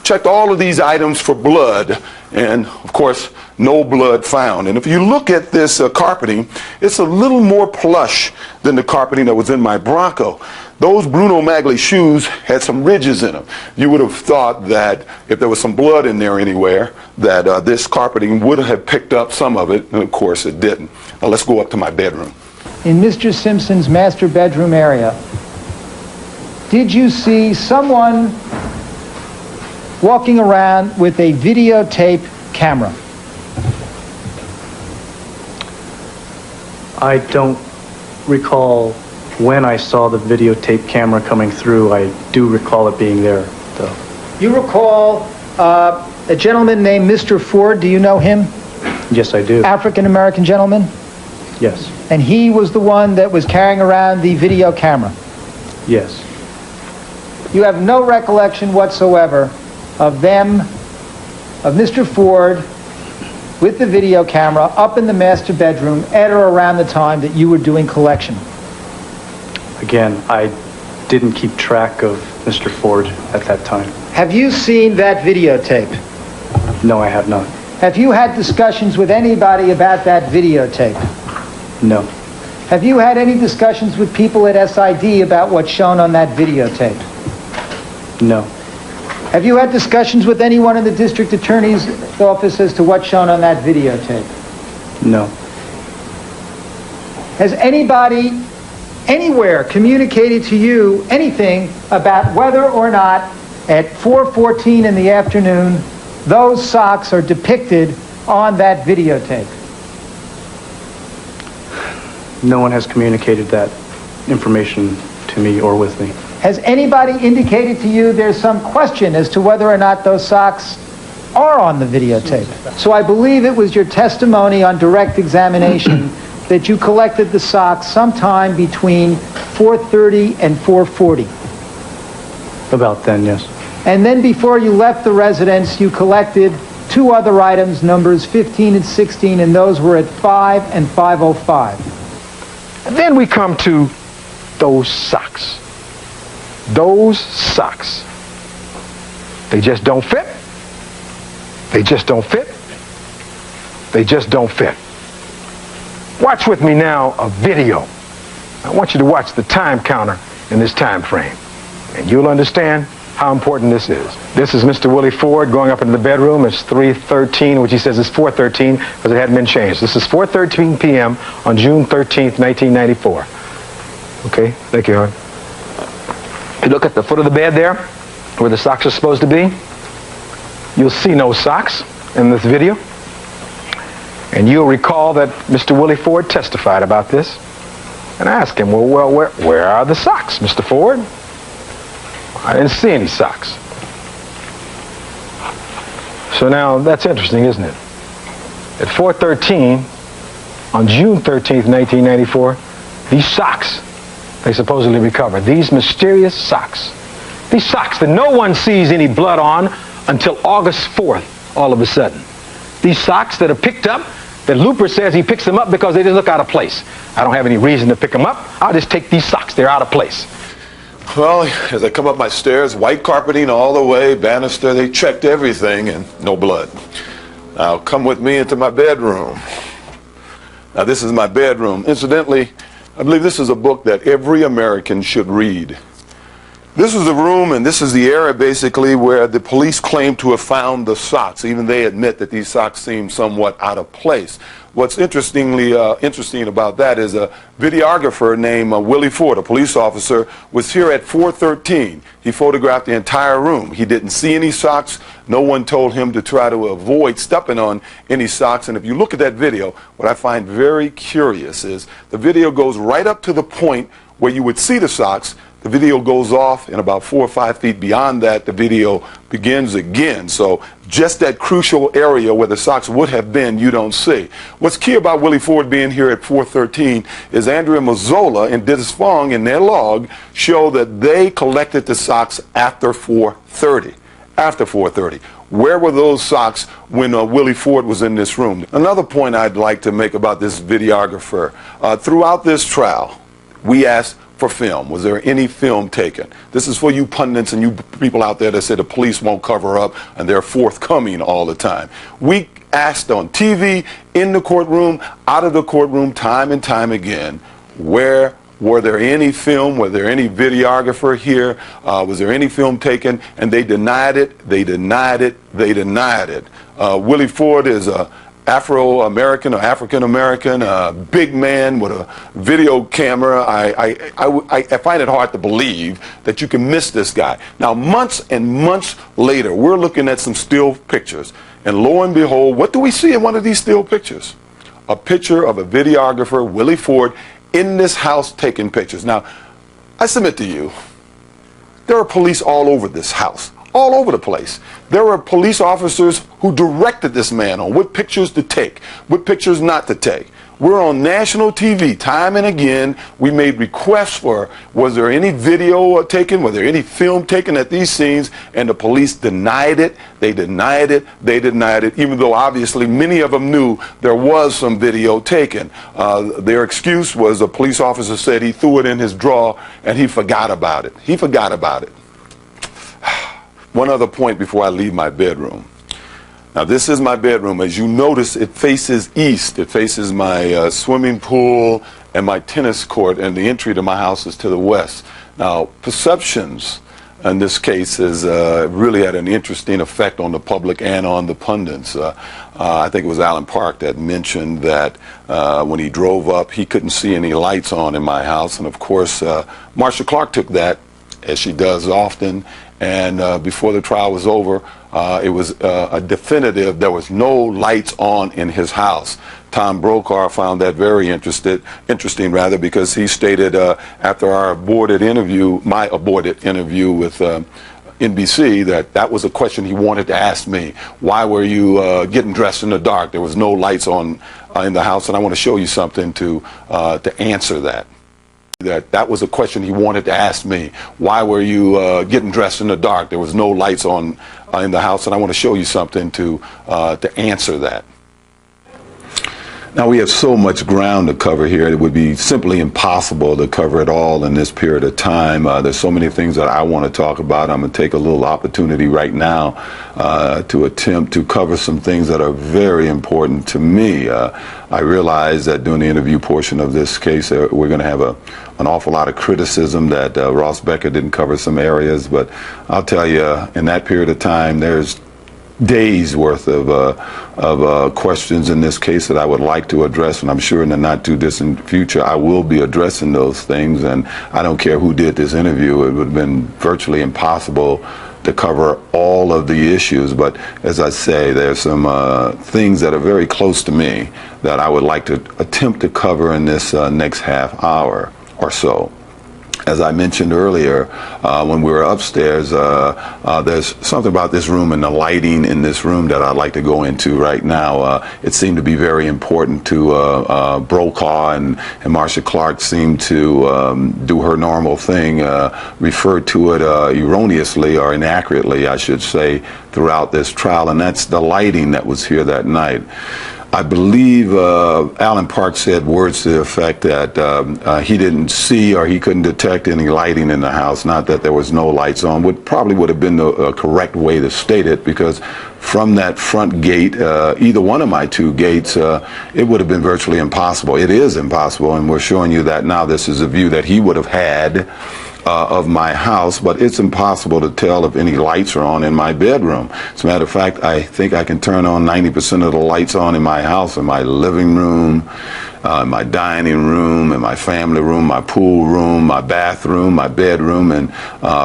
checked all of these items for blood, and of course, no blood found. And if you look at this carpeting, it's a little more plush than the carpeting that was in my Bronco. Those Bruno Magli shoes had some ridges in them. You would have thought that if there was some blood in there anywhere, that this carpeting would have picked up some of it, and of course it didn't. Now let's go up to my bedroom. In Mr. Simpson's master bedroom area, did you see someone walking around with a videotape camera? I don't recall when I saw the videotape camera coming through. I do recall it being there, though. You recall a gentleman named Mr. Ford. Do you know him? Yes, I do. African-American gentleman? Yes. And he was the one that was carrying around the video camera? Yes. You have no recollection whatsoever of them, of Mr. Ford, with the video camera up in the master bedroom at or around the time that you were doing collection? Again, I didn't keep track of Mr. Ford at that time. Have you seen that videotape? No, I have not. Have you had discussions with anybody about that videotape? No. Have you had any discussions with people at SID about what's shown on that videotape? No. Have you had discussions with anyone in the district attorney's office as to what's shown on that videotape? No. Has anybody anywhere communicated to you anything about whether or not at 4:14 in the afternoon those socks are depicted on that videotape? No one has communicated that information to me or with me. Has anybody indicated to you there's some question as to whether or not those socks are on the videotape? So I believe it was your testimony on direct examination that you collected the socks sometime between 4:30 and 4:40. About then, yes. And then before you left the residence, you collected 2 other items, numbers 15 and 16, and those were at 5 and 5:05. And then we come to those socks. Those socks. They just don't fit. They just don't fit. They just don't fit. Watch with me now a video. I want you to watch the time counter in this time frame, and you'll understand how important this is. This is Mr. Willie Ford going up into the bedroom. It's 3:13, which he says is 4:13 because it hadn't been changed. This is 4:13 p.m. on June 13th, 1994. Okay, thank you, Howard. You look at the foot of the bed there, where the socks are supposed to be. You'll see no socks in this video. And you'll recall that Mr. Willie Ford testified about this. And I asked him, well, where are the socks, Mr. Ford? I didn't see any socks. So now, that's interesting, isn't it? At 4:13, on June 13th, 1994, these socks, they supposedly recovered, these mysterious socks, These socks that no one sees any blood on until August 4th, all of a sudden. These socks that are picked up, that Looper says he picks them up because they just look out of place. I don't have any reason to pick them up. I'll just take these socks. They're out of place. Well, as I come up my stairs, white carpeting all the way, banister, they checked everything and no blood. Now come with me into my bedroom. Now this is my bedroom. Incidentally, I believe this is a book that every American should read. This is the room and this is the area basically where the police claim to have found the socks. Even they admit that these socks seem somewhat out of place. What's interesting about that is a videographer named Willie Ford, a police officer, was here at 4:13. He photographed the entire room. He didn't see any socks. No one told him to try to avoid stepping on any socks. And if you look at that video, what I find very curious is the video goes right up to the point where you would see the socks. The video goes off, and about 4 or 5 feet beyond that, the video begins again. So just that crucial area where the socks would have been, you don't see. What's key about Willie Ford being here at 4:13 is Andrea Mazzola and Dennis Fong in their log show that they collected the socks after 4:30. After 4:30. Where were those socks when Willie Ford was in this room? Another point I'd like to make about this videographer. Throughout this trial, we asked for film. Was there any film taken? This is for you pundits and you people out there that say the police won't cover up and they're forthcoming all the time. We asked on TV, in the courtroom, out of the courtroom, time and time again, were there any film? Were there any videographer here? Was there any film taken? And they denied it, they denied it, they denied it. Willie Ford is a Afro-American or African-American, a big man with a video camera. I find it hard to believe that you can miss this guy. Now, months and months later, we're looking at some still pictures. And lo and behold, what do we see in one of these still pictures? A picture of a videographer, Willie Ford, in this house taking pictures. Now, I submit to you, there are police all over this house. All over the place. There were police officers who directed this man on what pictures to take, what pictures not to take. We're on national TV time and again. We made requests for, was there any video taken? Was there any film taken at these scenes? And the police denied it. They denied it. They denied it, even though obviously many of them knew there was some video taken. Their excuse was a police officer said he threw it in his drawer and he forgot about it. He forgot about it. One other point before I leave my bedroom. Now this is my bedroom. As you notice, it faces east. It faces my swimming pool and my tennis court, and the entry to my house is to the west. Now perceptions in this case has really had an interesting effect on the public and on the pundits. I think it was Alan Park that mentioned that when he drove up, he couldn't see any lights on in my house. And of course, Marcia Clark took that, as she does often, and before the trial was over, it was a definitive, there was no lights on in his house. Tom Brokaw found that very interesting because he stated after our aborted interview, my aborted interview with NBC, that was a question he wanted to ask me. Why were you getting dressed in the dark? There was no lights on in the house, and I want to show you something to answer that. That was a question he wanted to ask me. Why were you getting dressed in the dark? There was no lights on in the house, and I want to show you something to answer that. Now, we have so much ground to cover here, it would be simply impossible to cover it all in this period of time. There's so many things that I want to talk about. I'm going to take a little opportunity right now to attempt to cover some things that are very important to me. I realize that during the interview portion of this case, we're going to have an awful lot of criticism that Ross Becker didn't cover some areas, but I'll tell you, in that period of time, there's days worth of questions in this case that I would like to address, and I'm sure in the not too distant future I will be addressing those things. And I don't care who did this interview, it would have been virtually impossible to cover all of the issues. But as I say, there's some things that are very close to me that I would like to attempt to cover in this next half hour or so. as I mentioned earlier, when we were upstairs, there's something about this room and the lighting in this room that I'd like to go into right now. It seemed to be very important to Brokaw, and Marcia Clark seemed to do her normal thing, refer to it erroneously or inaccurately, I should say, throughout this trial, and that's the lighting that was here that night. I believe Alan Park said words to the effect that he didn't see or he couldn't detect any lighting in the house, not that there was no lights on. Probably would have been the correct way to state it, because from that front gate, either one of my two gates, it would have been virtually impossible. It is impossible, and we're showing you that now. This is a view that he would have had of my house, but it's impossible to tell if any lights are on in my bedroom. As a matter of fact, I think I can turn on 90% of the lights on in my house, in my living room, my dining room, in my family room, my pool room, my bathroom, my bedroom, and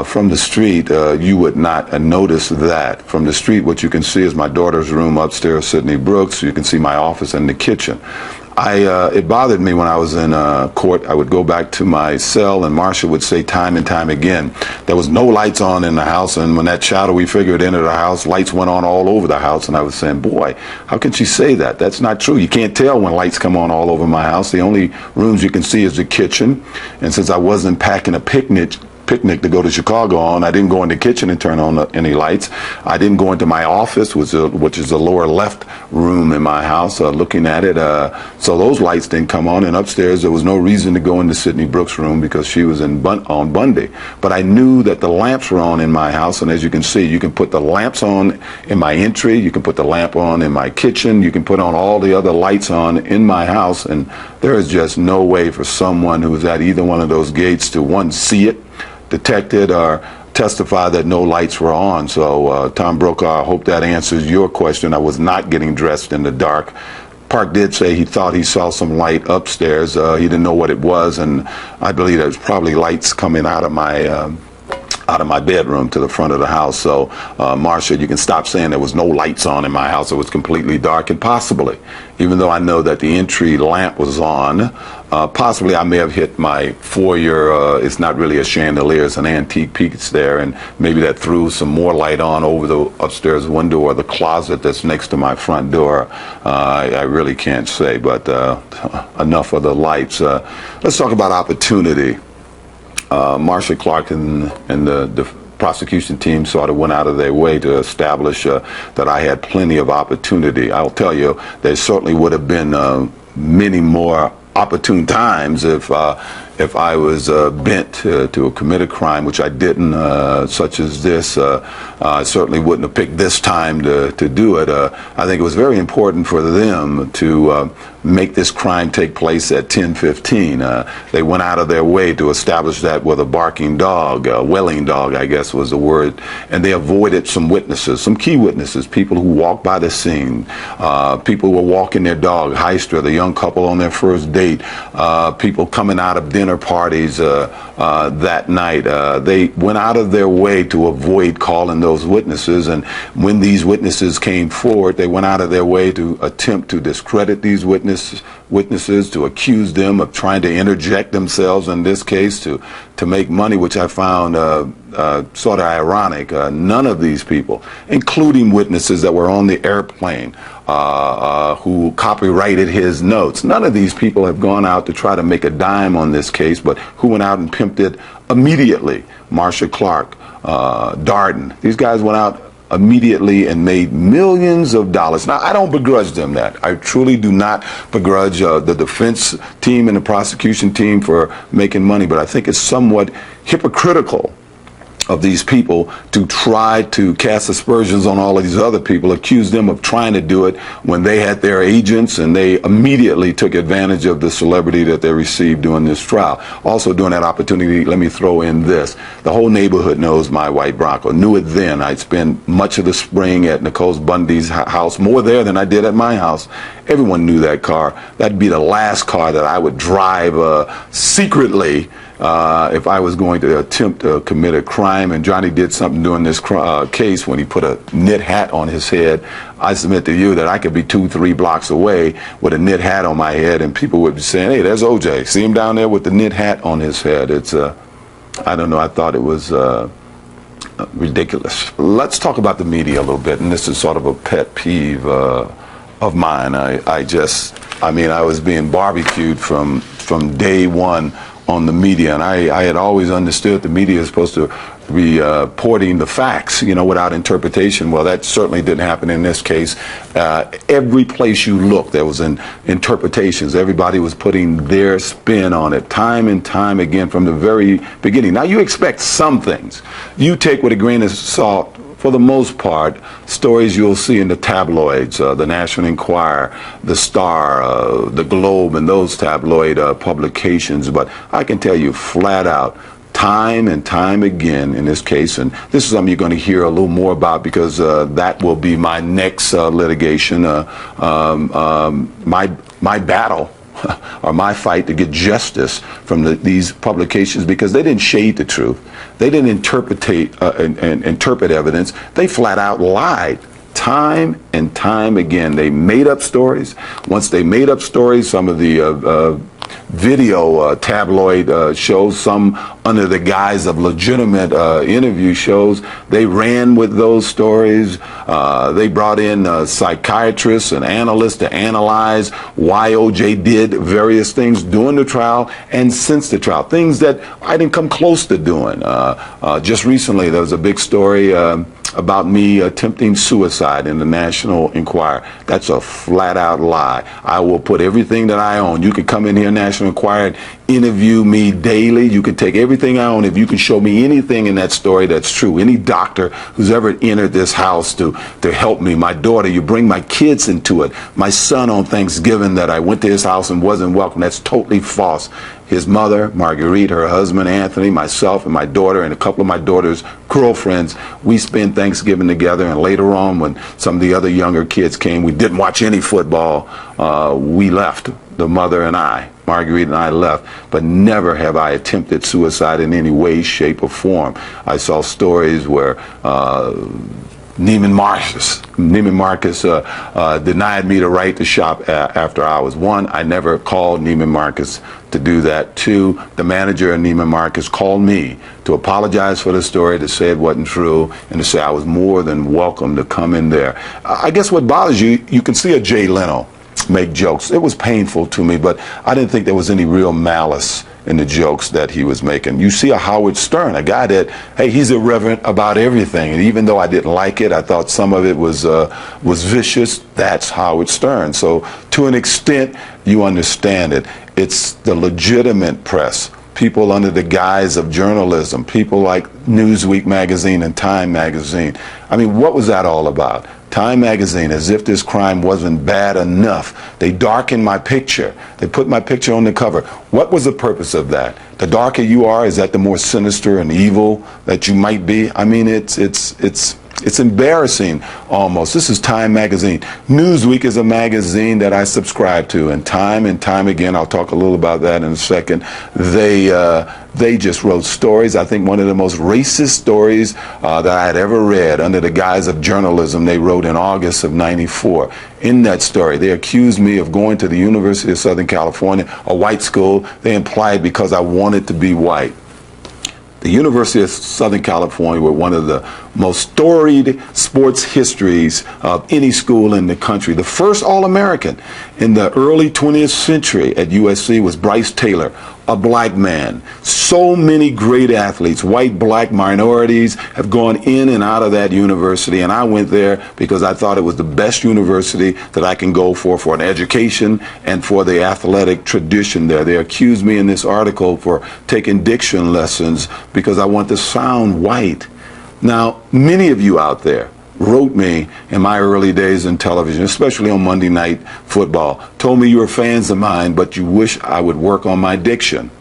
from the street, you would not notice that. From the street, what you can see is my daughter's room upstairs, Sydney Brooks. You can see my office and the kitchen. It bothered me when I was in court. I would go back to my cell, and Marcia would say time and time again, there was no lights on in the house, and when that shadowy figure entered the house, lights went on all over the house, and I was saying, boy, how can she say that? That's not true. You can't tell when lights come on all over my house. The only rooms you can see is the kitchen, and since I wasn't packing a picnic to go to Chicago on, I didn't go in the kitchen and turn on any lights. I didn't go into my office, which is the lower left room in my house, looking at it. So those lights didn't come on. And upstairs, there was no reason to go into Sydney Brooks' room because she was on Bundy. But I knew that the lamps were on in my house. And as you can see, you can put the lamps on in my entry. You can put the lamp on in my kitchen. You can put on all the other lights on in my house. And there is just no way for someone who is at either one of those gates to, one, see it, detect it, or testify that no lights were on. So Tom Brokaw, I hope that answers your question. I was not getting dressed in the dark. Park did say he thought he saw some light upstairs. He didn't know what it was, and I believe there was probably lights coming out of my bedroom to the front of the house. So Marcia, you can stop saying there was no lights on in my house. It was completely dark, and possibly, even though I know that the entry lamp was on, possibly I may have hit my foyer. It's not really a chandelier, it's an antique piece there, and maybe that threw some more light on over the upstairs window or the closet that's next to my front door. I really can't say, but enough of the lights. Let's talk about opportunity. Marcia Clark and the prosecution team sort of went out of their way to establish that I had plenty of opportunity. I'll tell you, there certainly would have been many more opportune times if I was bent to commit a crime, which I didn't, such as this. I certainly wouldn't have picked this time to do it. I think it was very important for them to make this crime take place at 10:15. They went out of their way to establish that with a barking dog, a welling dog, I guess was the word, and they avoided some witnesses, some key witnesses, people who walked by the scene, people who were walking their dog, Heister, the young couple on their first date, people coming out of dinner parties that night. They went out of their way to avoid calling those witnesses, and when these witnesses came forward, they went out of their way to attempt to discredit these witnesses, to accuse them of trying to interject themselves in this case to make money, which I found sort of ironic. None of these people, including witnesses that were on the airplane who copyrighted his notes, none of these people have gone out to try to make a dime on this case, but who went out and pimped it immediately. Marcia Clark, Darden, these guys went out immediately and made millions of dollars. Now, I don't begrudge them that. I truly do not begrudge the defense team and the prosecution team for making money, but I think it's somewhat hypocritical of these people to try to cast aspersions on all of these other people, accuse them of trying to do it when they had their agents and they immediately took advantage of the celebrity that they received during this trial. Also, during that opportunity, let me throw in this. The whole neighborhood knows my white Bronco. Knew it then. I'd spent much of the spring at Nicole Bundy's house, more there than I did at my house. Everyone knew that car. That'd be the last car that I would drive secretly if I was going to attempt to commit a crime. And Johnny did something during this case when he put a knit hat on his head. I submit to you that I could be 2-3 blocks away with a knit hat on my head, and people would be saying, "Hey, there's OJ. See him down there with the knit hat on his head." It's I don't know, I thought it was ridiculous. Let's talk about the media a little bit, and this is sort of a pet peeve of mine. I was being barbecued from day one on the media, and I had always understood the media is supposed to be reporting the facts, without interpretation. Well, that certainly didn't happen in this case. Every place you look, there was interpretations. Everybody was putting their spin on it, time and time again from the very beginning. Now, you expect some things. You take with a grain of salt, for the most part, stories you'll see in the tabloids, the National Enquirer, the Star, the Globe, and those tabloid publications. But I can tell you flat out, time and time again in this case, and this is something you're going to hear a little more about because that will be my next litigation, my battle or my fight to get justice from these publications, because they didn't shade the truth. They didn't interpret evidence. They flat out lied. Time and time again, they made up stories. Once they made up stories, some of the video tabloid shows, some under the guise of legitimate interview shows, they ran with those stories. They brought in psychiatrists and analysts to analyze why OJ did various things during the trial and since the trial, things that I didn't come close to doing. Just recently, there was a big story about me attempting suicide in the National Enquirer. That's a flat-out lie. I will put everything that I own. You can come in here, National Enquirer, and interview me daily. You can take everything I own. If you can show me anything in that story that's true, any doctor who's ever entered this house to help me, my daughter, you bring my kids into it. My son on Thanksgiving that I went to his house and wasn't welcome. That's totally false. His mother, Marguerite, her husband, Anthony, myself, and my daughter, and a couple of my daughter's girlfriends, we spent Thanksgiving together, and later on when some of the other younger kids came, we didn't watch any football. We left, the mother and I. Marguerite and I left, but never have I attempted suicide in any way, shape, or form. I saw stories where Neiman Marcus denied me the right to shop after hours. One, I never called Neiman Marcus to do that. Two, the manager of Neiman Marcus called me to apologize for the story, to say it wasn't true, and to say I was more than welcome to come in there. I guess what bothers you, you can see a Jay Leno make jokes. It was painful to me, but I didn't think there was any real malice in the jokes that he was making. You see a Howard Stern, a guy that, hey, he's irreverent about everything. And even though I didn't like it, I thought some of it was vicious. That's Howard Stern. So to an extent, you understand it. It's the legitimate press, people under the guise of journalism, people like Newsweek magazine and Time magazine. I mean, what was that all about? Time magazine, as if this crime wasn't bad enough. They darkened my picture. They put my picture on the cover. What was the purpose of that? The darker you are, is that the more sinister and evil that you might be? I mean, it's embarrassing almost. This is Time magazine. Newsweek is a magazine that I subscribe to, and time again, I'll talk a little about that in a second, they just wrote stories. I think one of the most racist stories that I had ever read under the guise of journalism, they wrote in August of '94. In that story, they accused me of going to the University of Southern California, a white school. They implied because I wanted to be white. The University of Southern California were one of the most storied sports histories of any school in the country. The first All-American in the early 20th century at USC was Bryce Taylor, a black man. So many great athletes, white, black, minorities, have gone in and out of that university, and I went there because I thought it was the best university that I can go for an education and for the athletic tradition there. They accused me in this article for taking diction lessons because I want to sound white. Now, many of you out there wrote me in my early days in television, especially on Monday Night Football, told me you were fans of mine, but you wish I would work on my diction.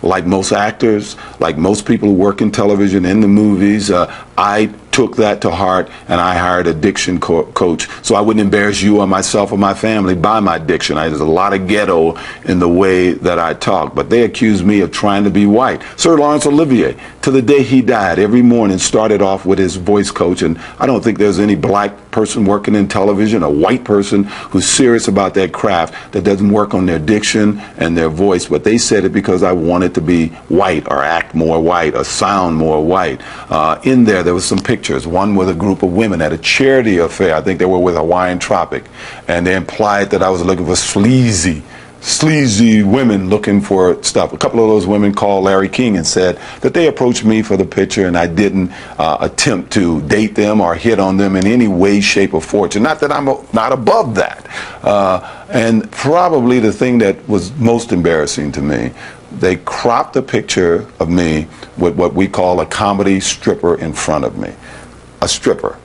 Like most actors, like most people who work in television, in the movies, I took that to heart, and I hired a diction coach so I wouldn't embarrass you or myself or my family by my diction. There's a lot of ghetto in the way that I talk, but they accused me of trying to be white. Sir Laurence Olivier, to the day he died, every morning started off with his voice coach, and I don't think there's any black person working in television, a white person who's serious about that craft that doesn't work on their diction and their voice, but they said it because I wanted to be white or act more white or sound more white. In there was some pictures, one with a group of women at a charity affair. I think they were with Hawaiian Tropic, and they implied that I was looking for sleazy women looking for stuff. A couple of those women called Larry King and said that they approached me for the picture, and I didn't attempt to date them or hit on them in any way, shape, or fortune. Not that I'm not above that. And probably the thing that was most embarrassing to me, they cropped a picture of me with what we call a comedy stripper in front of me. A stripper.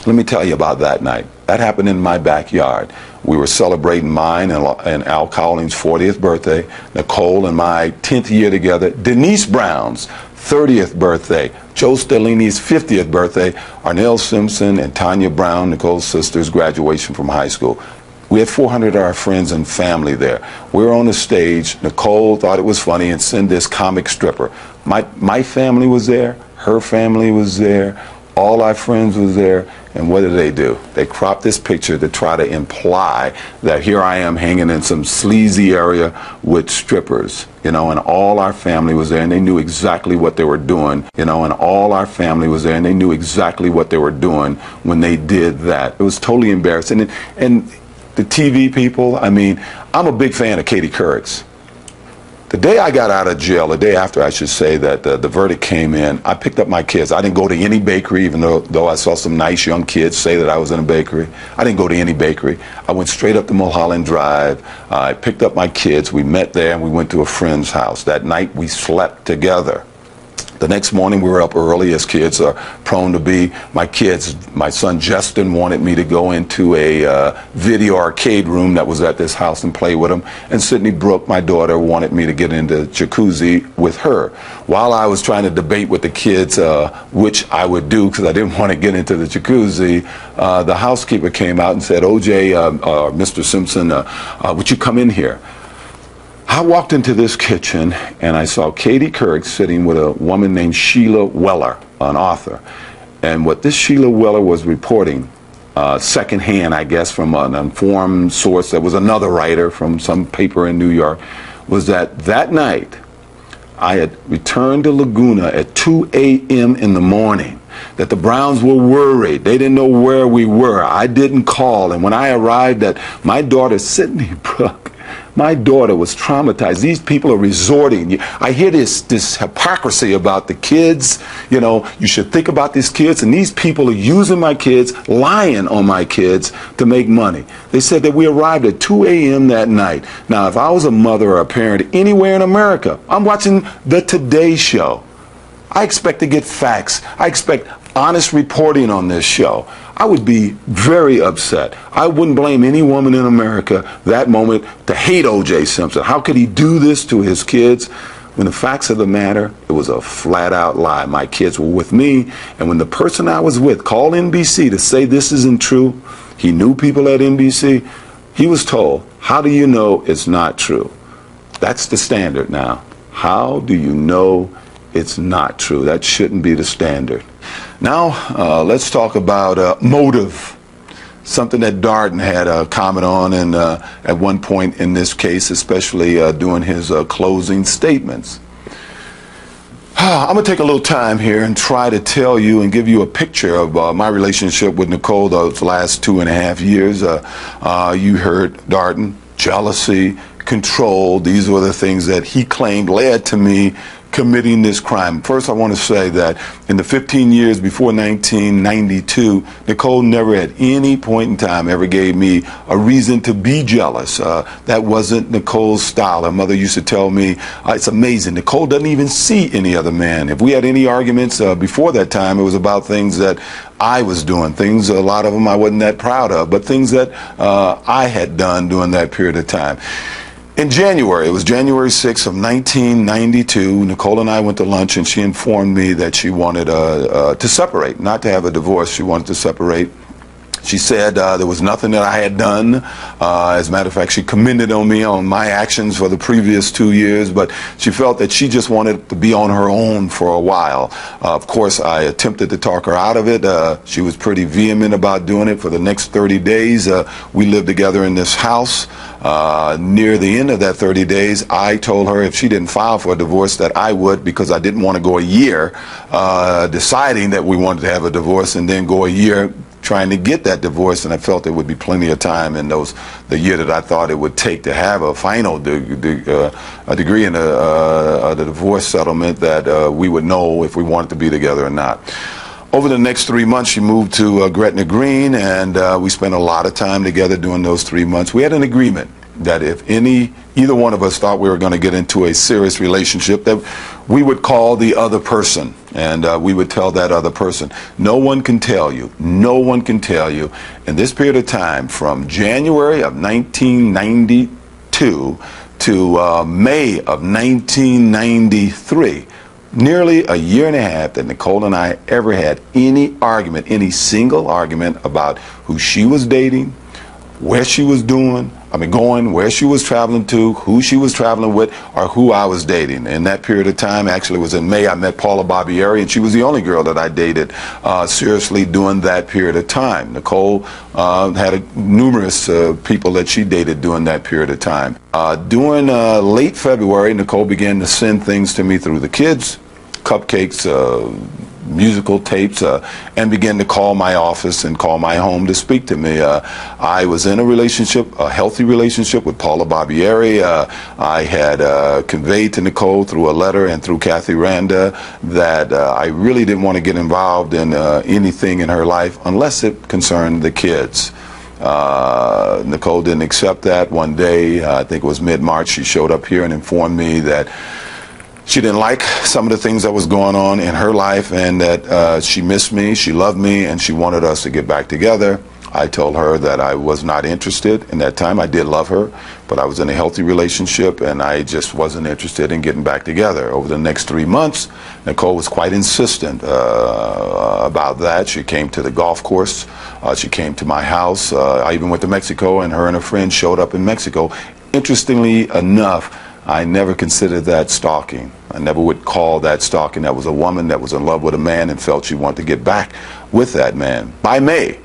Let me tell you about that night. That happened in my backyard. We were celebrating mine and Al Cowling's 40th birthday, Nicole and my 10th year together, Denise Brown's 30th birthday, Joe Stellini's 50th birthday, Arnell Simpson and Tanya Brown, Nicole's sister's graduation from high school. We had 400 of our friends and family there. We were on the stage. Nicole thought it was funny and sent this comic stripper. My family was there. Her family was there. All our friends was there. And what did they do? They cropped this picture to try to imply that here I am hanging in some sleazy area with strippers, you know, and all our family was there, and they knew exactly what they were doing, you know, and all our family was there, and they knew exactly what they were doing when they did that. It was totally embarrassing. And the TV people, I mean, I'm a big fan of Katie Couric's. The day I got out of jail, the day after I should say, that the verdict came in, I picked up my kids. I didn't go to any bakery, even though I saw some nice young kids say that I was in a bakery. I didn't go to any bakery. I went straight up to Mulholland Drive. I picked up my kids. We met there and we went to a friend's house. That night we slept together. The next morning we were up early, as kids are prone to be. My son Justin wanted me to go into a video arcade room that was at this house and play with him. And Sydney Brooke, my daughter, wanted me to get into jacuzzi with her. While I was trying to debate with the kids which I would do, because I didn't want to get into the jacuzzi, the housekeeper came out and said, OJ, Mr. Simpson, would you come in here? I walked into this kitchen and I saw Katie Couric sitting with a woman named Sheila Weller, an author. And what this Sheila Weller was reporting, secondhand, I guess, from an informed source that was another writer from some paper in New York, was that that night I had returned to Laguna at 2 a.m. in the morning, that the Browns were worried. They didn't know where we were. I didn't call. And when I arrived, that my daughter, Sydney Brooke, my daughter was traumatized. These people are resorting. I hear this hypocrisy about the kids. You know, you should think about these kids, and these people are using my kids, lying on my kids to make money. They said that we arrived at 2 a.m. that night. Now, if I was a mother or a parent anywhere in America, I'm watching the Today Show. I expect to get facts. I expect honest reporting on this show. I would be very upset. I wouldn't blame any woman in America that moment to hate O.J. Simpson. How could he do this to his kids? When the facts of the matter, it was a flat-out lie. My kids were with me, and when the person I was with called NBC to say this isn't true, he knew people at NBC, he was told, how do you know it's not true? That's the standard now. How do you know it's not true? That shouldn't be the standard. Now, let's talk about motive, something that Darden had a comment on, and at one point in this case, especially during his closing statements. I'm going to take a little time here and try to tell you and give you a picture of my relationship with Nicole those last 2.5 years. You heard Darden, jealousy, control. These were the things that he claimed led to me committing this crime. First, I want to say that in the 15 years before 1992, Nicole never at any point in time ever gave me a reason to be jealous. That wasn't Nicole's style. Her mother used to tell me, it's amazing, Nicole doesn't even see any other man. If we had any arguments before that time, it was about things that I was doing, things, a lot of them I wasn't that proud of, but things that I had done during that period of time. In January, it was January 6th of 1992, Nicole and I went to lunch and she informed me that she wanted to separate, not to have a divorce. She wanted to separate. She said there was nothing that I had done. As a matter of fact, she commended on me on my actions for the previous 2 years, but she felt that she just wanted to be on her own for a while. Of course, I attempted to talk her out of it. She was pretty vehement about doing it. For the next 30 days, we lived together in this house. Near the end of that 30 days, I told her if she didn't file for a divorce that I would, because I didn't want to go a year deciding that we wanted to have a divorce and then go a year trying to get that divorce, and I felt there would be plenty of time in the year that I thought it would take to have a final degree in the divorce settlement, that we would know if we wanted to be together or not. Over the next 3 months, she moved to Gretna Green, and we spent a lot of time together during those 3 months. We had an agreement that if either one of us thought we were going to get into a serious relationship, that we would call the other person, and we would tell that other person. No one can tell you in this period of time, from January of 1992 to May of 1993, nearly a year and a half, that Nicole and I ever had any argument, any single argument about who she was dating, where she was going, where she was traveling to, who she was traveling with, or who I was dating. In that period of time, actually it was in May, I met Paula Barbieri, and she was the only girl that I dated seriously during that period of time. Nicole had numerous people that she dated during that period of time. During late February, Nicole began to send things to me through the kids, cupcakes, musical tapes, and began to call my office and call my home to speak to me. I was in a relationship, a healthy relationship with Paula Barbieri. I had conveyed to Nicole through a letter and through Kathy Randa that I really didn't want to get involved in anything in her life unless it concerned the kids. Nicole didn't accept that. One day, I think it was mid-March, she showed up here and informed me that she didn't like some of the things that was going on in her life, and that she missed me, she loved me, and she wanted us to get back together. I told her that I was not interested in that time. I did love her, but I was in a healthy relationship, and I just wasn't interested in getting back together. Over the next 3 months, Nicole was quite insistent about that. She came to the golf course. She came to my house. I even went to Mexico, and her and her friend showed up in Mexico. Interestingly enough, I never considered that stalking. I never would call that stalking. That was a woman that was in love with a man and felt she wanted to get back with that man. By May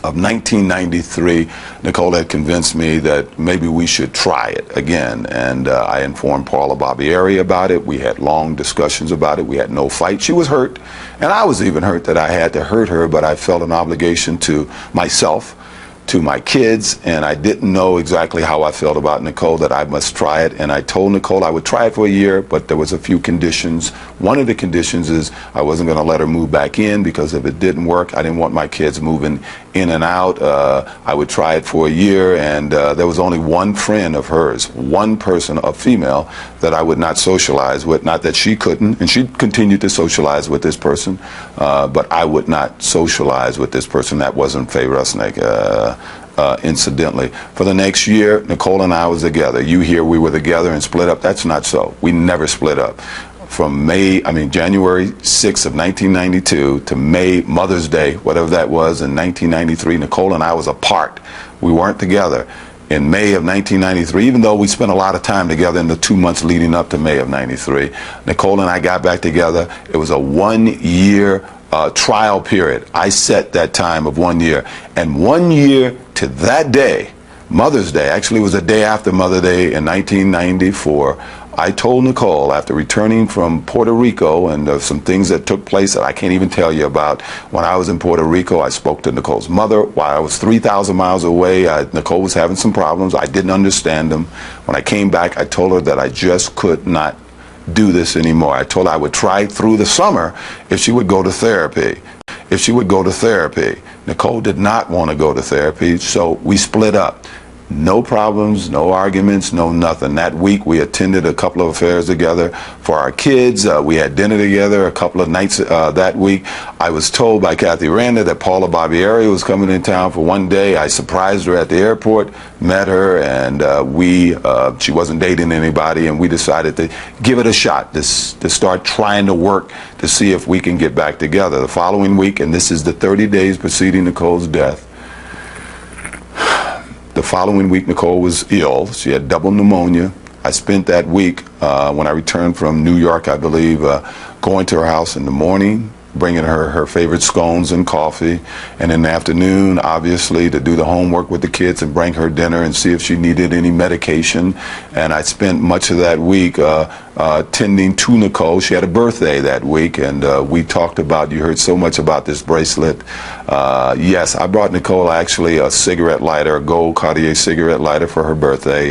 of 1993, Nicole had convinced me that maybe we should try it again, and I informed Paula Barbieri about it. We had long discussions about it. We had no fight. She was hurt, and I was even hurt that I had to hurt her, but I felt an obligation to myself, to my kids, and I didn't know exactly how I felt about Nicole, that I must try it. And I told Nicole I would try it for a year, but there was a few conditions. One of the conditions is I wasn't going to let her move back in, because if it didn't work, I didn't want my kids moving in and out. I would try it for a year, and there was only one friend of hers, one person, a female, that I would not socialize with. Not that she couldn't, and she continued to socialize with this person, but I would not socialize with this person. That wasn't Faye Rusnick. Incidentally, for the next year, Nicole and I was together. You hear we were together and split up. That's not so. We never split up. From January 6th of 1992 to May, Mother's Day, whatever that was, in 1993, Nicole and I was apart. We weren't together. In May of 1993, even though we spent a lot of time together in the 2 months leading up to May of 93, Nicole and I got back together. It was a 1 year trial period. I set that time of 1 year. And 1 year to that day, Mother's Day, actually it was a day after Mother's Day in 1994, I told Nicole, after returning from Puerto Rico, and some things that took place that I can't even tell you about. When I was in Puerto Rico, I spoke to Nicole's mother while I was 3,000 miles away. Nicole was having some problems. I didn't understand them. When I came back, I told her that I just could not do this anymore. I told her I would try through the summer if she would go to therapy. Nicole did not want to go to therapy, so we split up. No problems, no arguments, no nothing. That week we attended a couple of affairs together for our kids. We had dinner together a couple of nights that week. I was told by Kathy Randa that Paula Barbieri was coming in town for one day. I surprised her at the airport, met her, and she wasn't dating anybody, and we decided to give it a shot, to start trying to work to see if we can get back together. The following week, and this is the 30 days preceding Nicole's death, the following week, Nicole was ill. She had double pneumonia. I spent that week, when I returned from New York, I believe, going to her house in the morning, bringing her favorite scones and coffee, and in the afternoon, obviously, to do the homework with the kids and bring her dinner and see if she needed any medication. And I spent much of that week tending to Nicole. She had a birthday that week, and we talked about, you heard so much about this bracelet. Yes, I brought Nicole actually a cigarette lighter, a gold Cartier cigarette lighter for her birthday.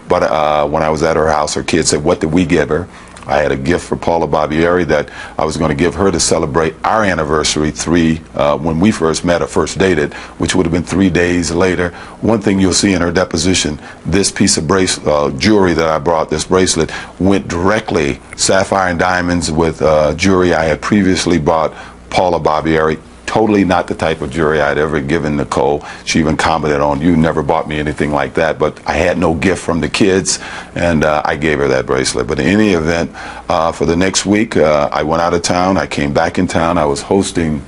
But when I was at her house, her kids said, what did we give her? I had a gift for Paula Barbieri that I was going to give her to celebrate our anniversary, when we first met or first dated, which would have been 3 days later. One thing you'll see in her deposition, this piece of jewelry that I brought, this bracelet, went directly, sapphire and diamonds, with jewelry I had previously bought Paula Barbieri. Totally not the type of jewelry I'd ever given Nicole. She even commented on, you never bought me anything like that, but I had no gift from the kids, and I gave her that bracelet. But in any event, for the next week, I went out of town. I came back in town. I was hosting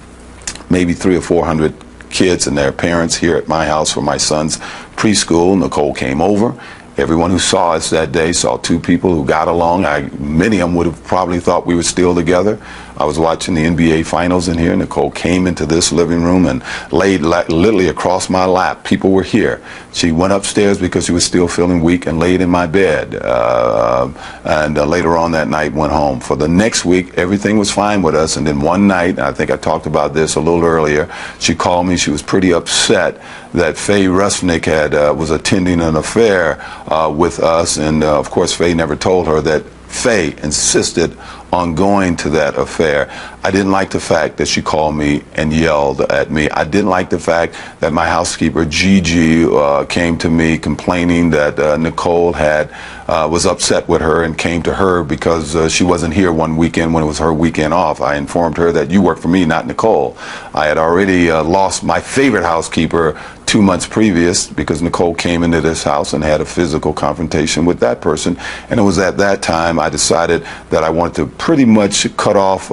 maybe 300 or 400 kids and their parents here at my house for my son's preschool. Nicole came over. Everyone who saw us that day saw two people who got along. Many of them would have probably thought we were still together. I was watching the NBA Finals in here. Nicole came into this living room and laid literally across my lap. People were here. She went upstairs because she was still feeling weak and laid in my bed. And later on that night went home. For the next week, everything was fine with us. And then one night, I think I talked about this a little earlier, she called me. She was pretty upset that Faye Rusnick was attending an affair with us. And of course, Faye never told her that Faye insisted on going to that affair. I didn't like the fact that she called me and yelled at me. I didn't like the fact that my housekeeper, Gigi, came to me complaining that Nicole was upset with her and came to her because she wasn't here one weekend when it was her weekend off. I informed her that you work for me, not Nicole. I had already lost my favorite housekeeper 2 months previous because Nicole came into this house and had a physical confrontation with that person. And it was at that time I decided that I wanted to pretty much cut off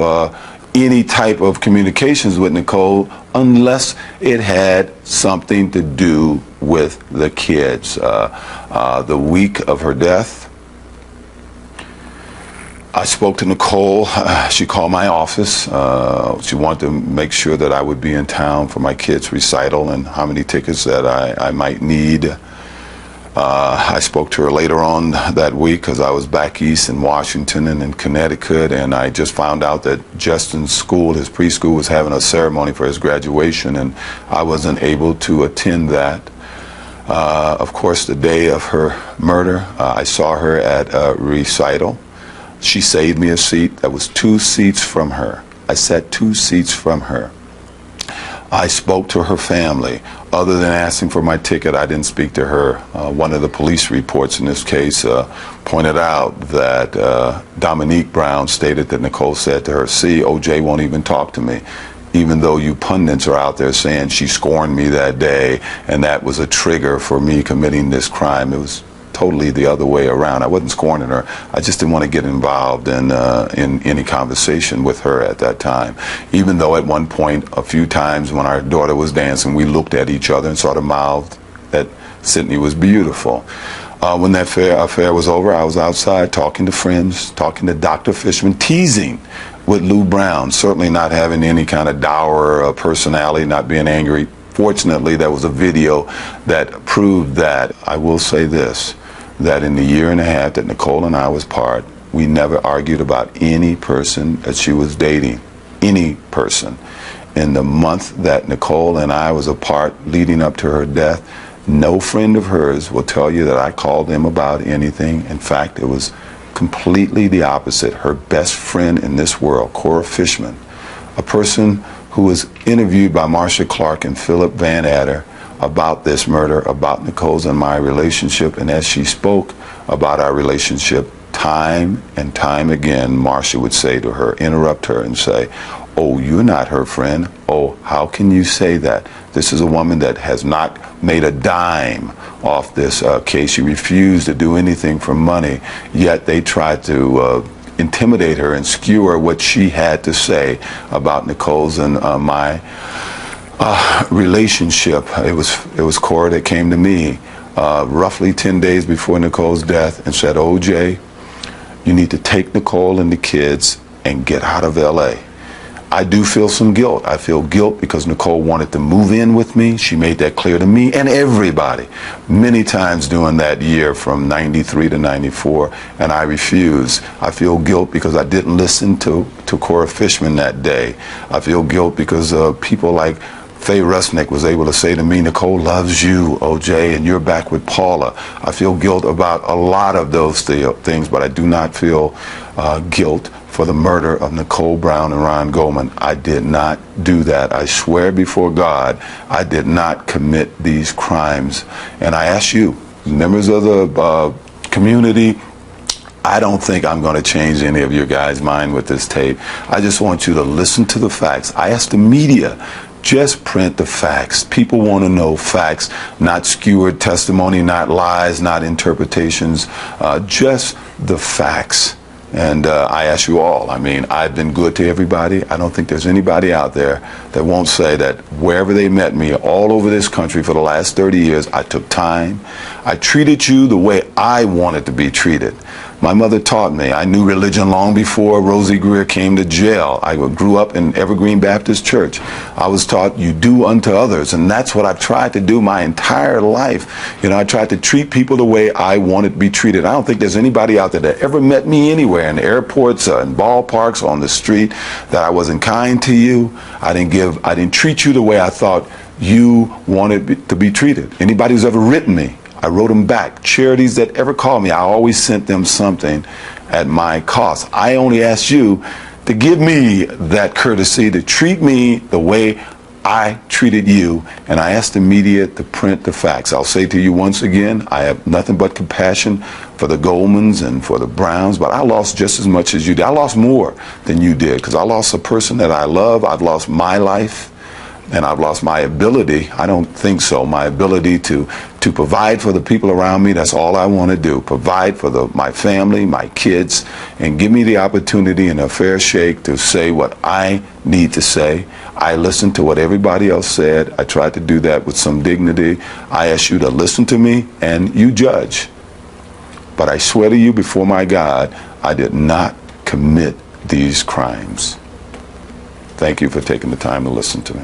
any type of communications with Nicole unless it had something to do with the kids. The week of her death, I spoke to Nicole. She called my office. She wanted to make sure that I would be in town for my kids' recital and how many tickets that I might need. I spoke to her later on that week because I was back east in Washington and in Connecticut, and I just found out that Justin's school, his preschool, was having a ceremony for his graduation, and I wasn't able to attend that. Of course, the day of her murder, I saw her at a recital. She saved me a seat that was 2 seats from her. I sat 2 seats from her. I spoke to her family. Other than asking for my ticket, I didn't speak to her. One of the police reports in this case pointed out that Dominique Brown stated that Nicole said to her, see, OJ won't even talk to me. Even though you pundits are out there saying she scorned me that day and that was a trigger for me committing this crime, it was totally the other way around. I wasn't scorning her. I just didn't want to get involved in any conversation with her at that time. Even though at one point, a few times when our daughter was dancing, we looked at each other and sort of mouthed that Sydney was beautiful. When that affair was over, I was outside talking to friends, talking to Dr. Fishman, teasing with Lou Brown, certainly not having any kind of dour personality, not being angry. Fortunately, there was a video that proved that. I will say this, that in the year and a half that Nicole and I was apart, we never argued about any person that she was dating, any person. In the month that Nicole and I was apart leading up to her death, no friend of hers will tell you that I called them about anything. In fact, it was completely the opposite. Her best friend in this world, Cora Fishman, a person who was interviewed by Marcia Clark and Philip Van Adder, about this murder, about Nicole's and my relationship. And as she spoke about our relationship, time and time again, Marcia would say to her, interrupt her and say, "Oh, you're not her friend. Oh, how can you say that? This is a woman that has not made a dime off this case. She refused to do anything for money, yet they tried to intimidate her and skewer what she had to say about Nicole's and my relationship." It was Cora that came to me roughly 10 days before Nicole's death and said, "OJ, you need to take Nicole and the kids and get out of LA." I do feel some guilt. I feel guilt because Nicole wanted to move in with me. She made that clear to me and everybody many times during that year from 93 to 94, and I refused. I feel guilt because I didn't listen to Cora Fishman that day. I feel guilt because people like Faye Rusnick was able to say to me, "Nicole loves you, OJ, and you're back with Paula." I feel guilt about a lot of those things, but I do not feel guilt for the murder of Nicole Brown and Ron Goldman. I did not do that. I swear before God, I did not commit these crimes. And I ask you, members of the community, I don't think I'm going to change any of your guys' mind with this tape. I just want you to listen to the facts. I ask the media, just print the facts. People want to know facts, not skewered testimony, not lies, not interpretations, just the facts. And I ask you all, I mean, I've been good to everybody. I don't think there's anybody out there that won't say that wherever they met me, all over this country for the last 30 years, I took time. I treated you the way I wanted to be treated. My mother taught me. I knew religion long before Rosie Greer came to jail. I grew up in Evergreen Baptist Church. I was taught you do unto others, and that's what I've tried to do my entire life. You know, I tried to treat people the way I wanted to be treated. I don't think there's anybody out there that ever met me anywhere, in airports, in ballparks, on the street, that I wasn't kind to you. I didn't treat you the way I thought you wanted to be treated. Anybody who's ever written me, I wrote them back. Charities that ever called me, I always sent them something at my cost. I only ask you to give me that courtesy, to treat me the way I treated you, and I ask the media to print the facts. I'll say to you once again, I have nothing but compassion for the Goldmans and for the Browns, but I lost just as much as you did. I lost more than you did, because I lost a person that I love. I've lost my life, and I've lost my ability. I don't think so. My ability to provide for the people around me. That's all I want to do. Provide for my family, my kids, and give me the opportunity and a fair shake to say what I need to say. I listened to what everybody else said. I tried to do that with some dignity. I ask you to listen to me, and you judge. But I swear to you before my God, I did not commit these crimes. Thank you for taking the time to listen to me.